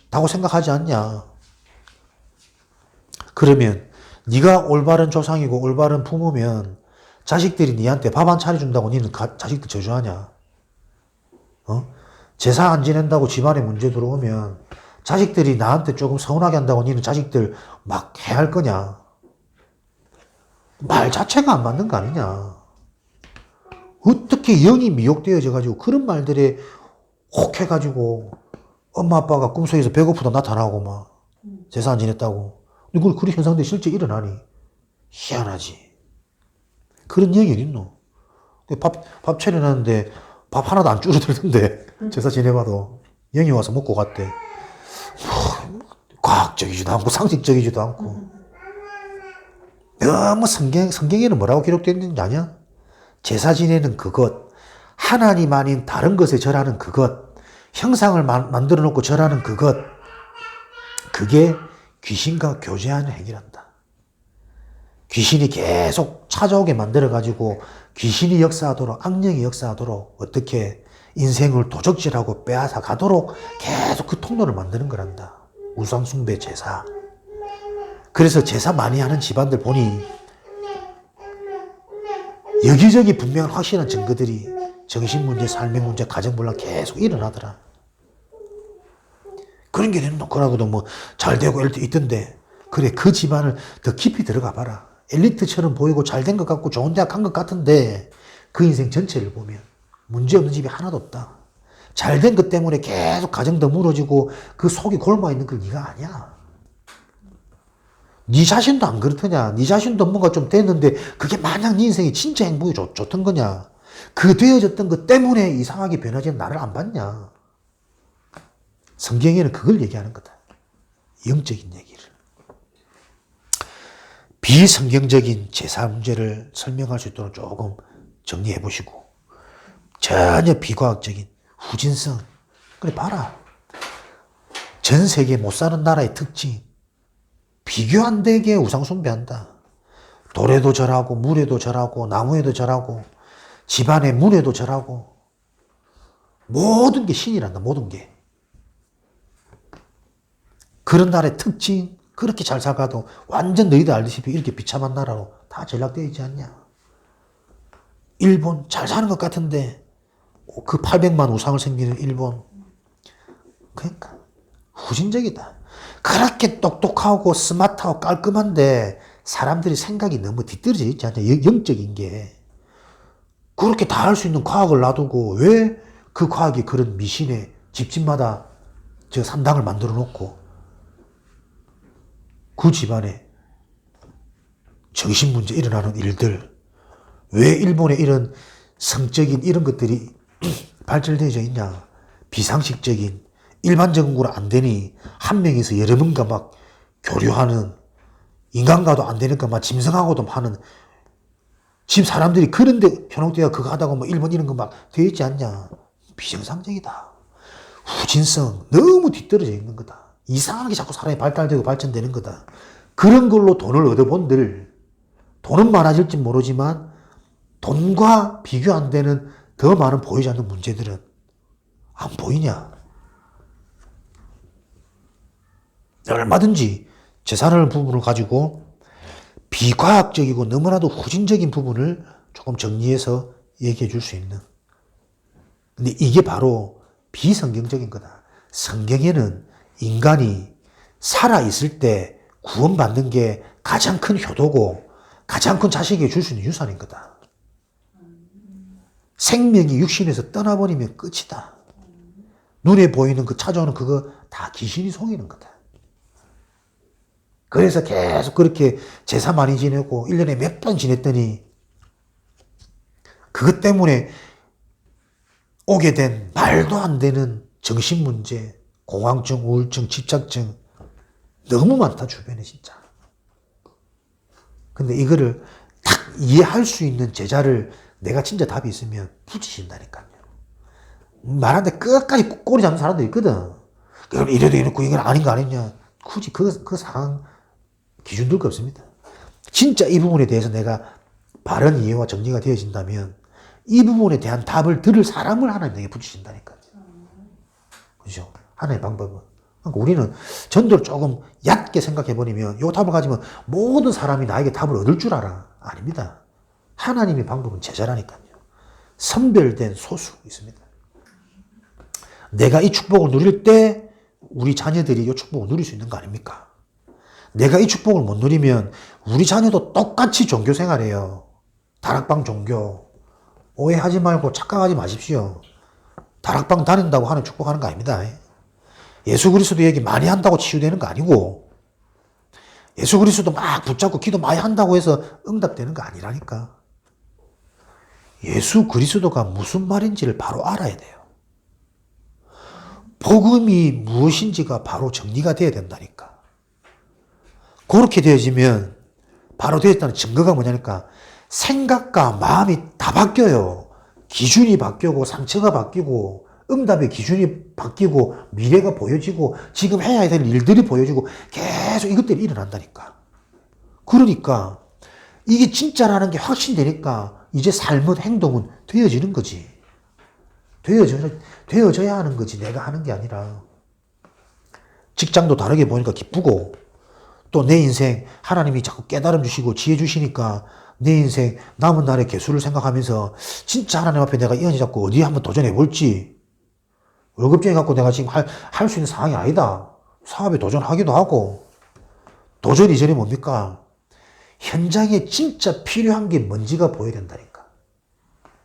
다고 생각하지 않냐. 그러면 네가 올바른 조상이고 올바른 부모면 자식들이 니한테 밥 안 차려준다고 니는 자식들 저주하냐? 제사 안 지낸다고 집안에 문제 들어오면 자식들이 나한테 조금 서운하게 한다고 니는 자식들 막 해할 거냐? 말 자체가 안 맞는 거 아니냐? 어떻게 영이 미혹되어져가지고 그런 말들에 혹해가지고 엄마 아빠가 꿈속에서 배고프다 나타나고 막 제사 안 지냈다고. 근데 그런 현상들이 실제 일어나니? 희한하지. 그런 영이 어딨노? 밥 차려놨는데 밥 하나도 안 줄어들던데 제사 지내봐도 영이 와서 먹고 갔대. 과학적이지도 않고 상식적이지도 않고 너무 성경에는 뭐라고 기록되어 있는지 아냐? 제사 지내는 그것, 하나님 아닌 다른 것에 절하는 그것, 형상을 만들어 놓고 절하는 그것, 그게 귀신과 교제하는 행위란다. 귀신이 계속 찾아오게 만들어가지고 귀신이 역사하도록, 악령이 역사하도록 어떻게 인생을 도적질하고 빼앗아 가도록 계속 그 통로를 만드는 거란다. 우상숭배 제사. 그래서 제사 많이 하는 집안들 보니 여기저기 분명한 확실한 증거들이 정신문제, 삶의 문제, 가정불란 계속 일어나더라. 그런 게 그러고도 뭐 잘 되고 있던데, 그래, 그 집안을 더 깊이 들어가 봐라. 엘리트처럼 보이고 잘 된 것 같고 좋은 대학 간 것 같은데 그 인생 전체를 보면 문제 없는 집이 하나도 없다. 잘 된 것 때문에 계속 가정도 무너지고 그 속이 골마 있는 건 네가 아니야. 네 자신도 안 그렇더냐? 네 자신도 뭔가 좀 됐는데 그게 마냥 네 인생이 진짜 행복이 좋던 거냐? 그 되어졌던 것 때문에 이상하게 변하지 나를 안 봤냐? 성경에는 그걸 얘기하는 거다. 영적인 얘기를. 비성경적인 제사 문제를 설명할 수 있도록 조금 정리해 보시고, 전혀 비과학적인 후진성. 그래 봐라. 전 세계 못 사는 나라의 특징. 비교 안 되게 우상 숭배한다. 돌에도 절하고 물에도 절하고 나무에도 절하고 집안의 문에도 절하고 모든 게 신이란다. 모든 게. 그런 나라의 특징. 그렇게 잘 살아도 완전 너희들 알다시피 이렇게 비참한 나라로 다 전락되어 있지 않냐. 일본 잘 사는 것 같은데 그 800만 우상을 생기는 일본. 그러니까 후진적이다. 그렇게 똑똑하고 스마트하고 깔끔한데 사람들이 생각이 너무 뒤떨어져 있지 않냐. 영적인 게. 그렇게 다 할 수 있는 과학을 놔두고 왜 그 과학이 그런 미신에 집집마다 저 산당을 만들어 놓고 그 집안에 정신문제 일어나는 일들, 왜 일본에 이런 성적인 이런 것들이 발달되어져 있냐. 비상식적인 일반적으로 안 되니 한 명이서 여러 명과 막 교류하는, 인간과도 안 되니까 막 짐승하고도 하는, 지금 사람들이 그런데 현혹되어 그거 하다가 뭐 일본 이런 거 막 되어 있지 않냐. 비정상적이다. 후진성, 너무 뒤떨어져 있는 거다. 이상하게 자꾸 사람이 발달되고 발전되는 거다. 그런 걸로 돈을 얻어본들, 돈은 많아질지 모르지만 돈과 비교 안 되는 더 많은 보이지 않는 문제들은 안 보이냐. 얼마든지 재산을 부분을 가지고 비과학적이고 너무나도 후진적인 부분을 조금 정리해서 얘기해 줄 수 있는. 근데 이게 바로 비성경적인 거다. 성경에는 인간이 살아있을 때 구원받는 게 가장 큰 효도고 가장 큰 자식에게 줄 수 있는 유산인 거다. 생명이 육신에서 떠나버리면 끝이다. 눈에 보이는 그 찾아오는 그거 다 귀신이 속이는 거다. 그래서 계속 그렇게 제사 많이 지내고 1년에 몇 번 지냈더니 그것 때문에 오게 된 말도 안 되는 정신문제, 공황증, 우울증, 집착증 너무 많다 주변에 진짜. 근데 이거를 딱 이해할 수 있는 제자를 내가 진짜 답이 있으면 붙이신다니까요. 말하는데 끝까지 꼬리 잡는 사람도 있거든. 그럼 이래도 이렇고 이건 아닌 거 아니냐. 굳이 그 상황 기준 둘 거 없습니다. 진짜 이 부분에 대해서 내가 바른 이해와 정리가 되어진다면 이 부분에 대한 답을 들을 사람을 하나님에게 붙이신다니까요. 그죠? 하나의 방법은. 그러니까 우리는 전도를 조금 얕게 생각해버리면 이 답을 가지면 모든 사람이 나에게 답을 얻을 줄 알아. 아닙니다. 하나님의 방법은 제자라니까요. 선별된 소수 있습니다. 내가 이 축복을 누릴 때 우리 자녀들이 이 축복을 누릴 수 있는 거 아닙니까? 내가 이 축복을 못 누리면 우리 자녀도 똑같이 종교 생활해요. 다락방 종교. 오해하지 말고 착각하지 마십시오. 다락방 다닌다고 하는 축복하는 거 아닙니다. 예수 그리스도 얘기 많이 한다고 치유되는 거 아니고, 예수 그리스도 막 붙잡고 기도 많이 한다고 해서 응답되는 거 아니라니까. 예수 그리스도가 무슨 말인지를 바로 알아야 돼요. 복음이 무엇인지가 바로 정리가 돼야 된다니까. 그렇게 되어지면 바로 되었다는 증거가 뭐냐니까, 생각과 마음이 다 바뀌어요. 기준이 바뀌고 상처가 바뀌고 응답의 기준이 바뀌고 미래가 보여지고 지금 해야 될 일들이 보여지고 계속 이것들이 일어난다니까. 그러니까 이게 진짜라는 게 확신되니까 이제 삶은 행동은 되어지는 거지. 되어져야 하는 거지. 내가 하는 게 아니라. 직장도 다르게 보니까 기쁘고, 또 내 인생 하나님이 자꾸 깨달음 주시고 지혜 주시니까 내 인생 남은 날의 개수를 생각하면서 진짜 하나님 앞에 내가 이 언제 잡고 어디에 한번 도전해 볼지. 월급쟁이 갖고 내가 지금 할 수 있는 상황이 아니다. 사업에 도전하기도 하고. 도전 이전에 뭡니까? 현장에 진짜 필요한 게 뭔지가 보여야 된다니까.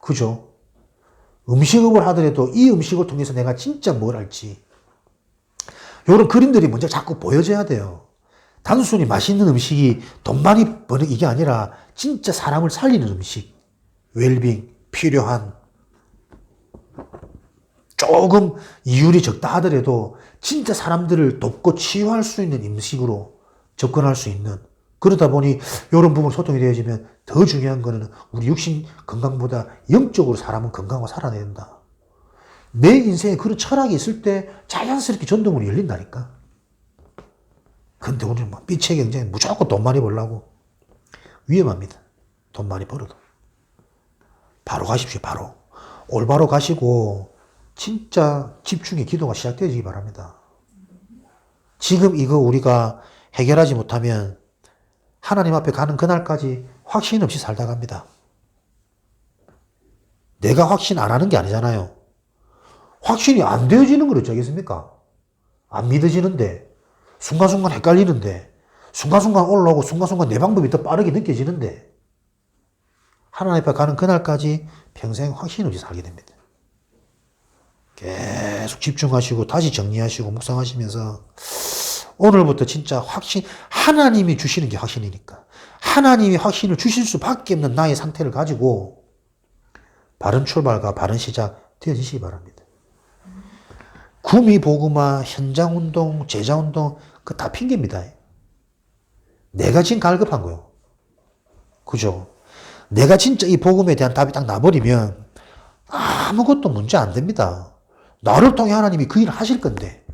그죠? 음식업을 하더라도 이 음식을 통해서 내가 진짜 뭘 할지. 이런 그림들이 먼저 자꾸 보여져야 돼요. 단순히 맛있는 음식이 돈 많이 버는 이게 아니라 진짜 사람을 살리는 음식. 웰빙, 필요한. 조금 이율이 적다 하더라도 진짜 사람들을 돕고 치유할 수 있는 음식으로 접근할 수 있는. 그러다 보니 이런 부분 소통이 되어지면 더 중요한 거는 우리 육신 건강보다 영적으로 사람은 건강하고 살아내야 된다. 내 인생에 그런 철학이 있을 때 자연스럽게 전도문이 열린다니까. 근데 우리는 막 삐체 경쟁 무조건 돈 많이 벌려고. 위험합니다. 돈 많이 벌어도. 바로 가십시오. 바로. 올바로 가시고 진짜 집중의 기도가 시작되어지기 바랍니다. 지금 이거 우리가 해결하지 못하면 하나님 앞에 가는 그날까지 확신 없이 살다 갑니다. 내가 확신 안 하는 게 아니잖아요. 확신이 안 되어지는 걸 어쩌겠습니까? 안 믿어지는데, 순간순간 헷갈리는데, 순간순간 올라오고 순간순간 내 방법이 더 빠르게 느껴지는데, 하나님 앞에 가는 그날까지 평생 확신 없이 살게 됩니다. 계속 집중하시고 다시 정리하시고 묵상하시면서 오늘부터 진짜 확신, 하나님이 주시는 게 확신이니까 하나님이 확신을 주실 수밖에 없는 나의 상태를 가지고 바른 출발과 바른 시작 되어지시기 바랍니다. 구미 복음화, 현장운동, 제자운동 그거 다 핑계입니다. 내가 지금 갈급한 거요. 그죠? 내가 진짜 이 복음에 대한 답이 딱 나버리면 아무것도 문제 안 됩니다. 나를 통해 하나님이 그 일을 하실 건데,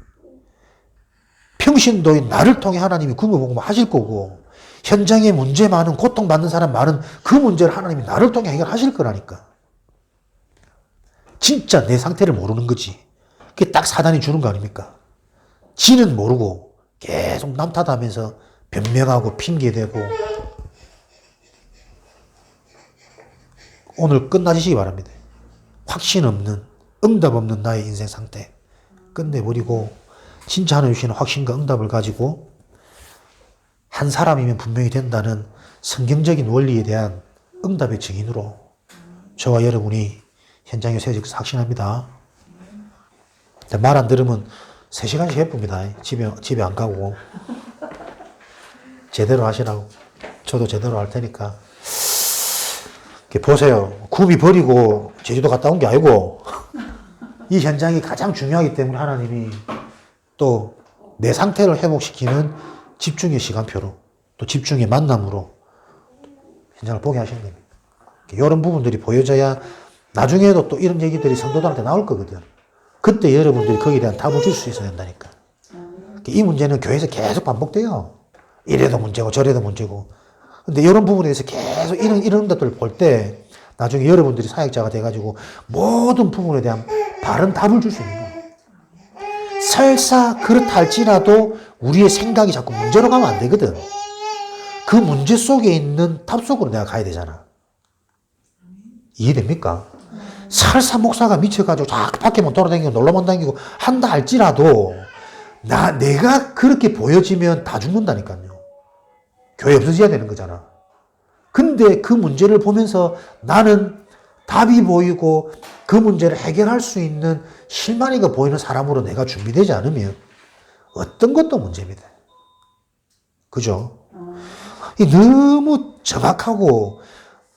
평신도인 나를 통해 하나님이 구미복음을 하실 거고, 현장에 문제 많은, 고통받는 사람 많은 그 문제를 하나님이 나를 통해 해결하실 거라니까. 진짜 내 상태를 모르는 거지. 그게 딱 사단이 주는 거 아닙니까? 지는 모르고 계속 남 탓하면서 변명하고 핑계대고. 오늘 끝나시기 바랍니다. 확신 없는, 응답 없는 나의 인생 상태 끝내버리고 진짜 하나님 주시는 확신과 응답을 가지고 한 사람이면 분명히 된다는 성경적인 원리에 대한 응답의 증인으로 저와 여러분이 현장에 세워져서 확신합니다. 말 안 들으면 3시간씩 해봅니다. 집에 안 가고 제대로 하시라고. 저도 제대로 할 테니까 보세요. 구미 버리고 제주도 갔다 온 게 아니고 이 현장이 가장 중요하기 때문에 하나님이 또 내 상태를 회복시키는 집중의 시간표로, 또 집중의 만남으로 현장을 보게 하시는 겁니다. 이런 부분들이 보여져야 나중에도 또 이런 얘기들이 성도들한테 나올 거거든. 그때 여러분들이 거기에 대한 답을 줄 수 있어야 된다니까. 이 문제는 교회에서 계속 반복돼요. 이래도 문제고 저래도 문제고. 근데 이런 부분에 대해서 계속 이런 것들을 볼 때 나중에 여러분들이 사역자가 돼가지고 모든 부분에 대한 바른 답을 줄 수 있는 거예요. 설사 그렇다 할지라도 우리의 생각이 자꾸 문제로 가면 안 되거든. 그 문제 속에 있는 답 속으로 내가 가야 되잖아. 이해됩니까? 설사 목사가 미쳐가지고 자꾸 밖에만 돌아다니고 놀러만 다니고 한다 할지라도 내가 그렇게 보여지면 다 죽는다니까요. 교회 없어져야 되는 거잖아. 근데 그 문제를 보면서 나는 답이 보이고 그 문제를 해결할 수 있는 실마리가 보이는 사람으로 내가 준비되지 않으면 어떤 것도 문제입니다. 그죠? 이 너무 정확하고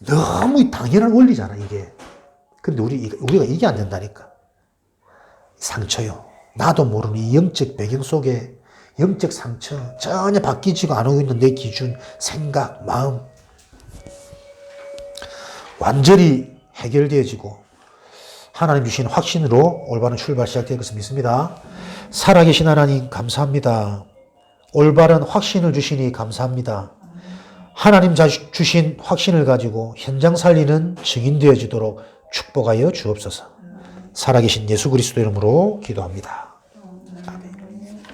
너무 당연한 원리잖아, 이게. 근데 우리가 이게 안 된다니까. 상처요. 나도 모르는 이 영적 배경 속에 영적 상처, 전혀 바뀌지가 않고 있는 내 기준, 생각, 마음. 완전히 해결되어지고 하나님 주신 확신으로 올바른 출발 시작될 것을 믿습니다. 살아계신 하나님 감사합니다. 올바른 확신을 주시니 감사합니다. 하나님 주신 확신을 가지고 현장 살리는 증인 되어지도록 축복하여 주옵소서. 살아계신 예수 그리스도 이름으로 기도합니다.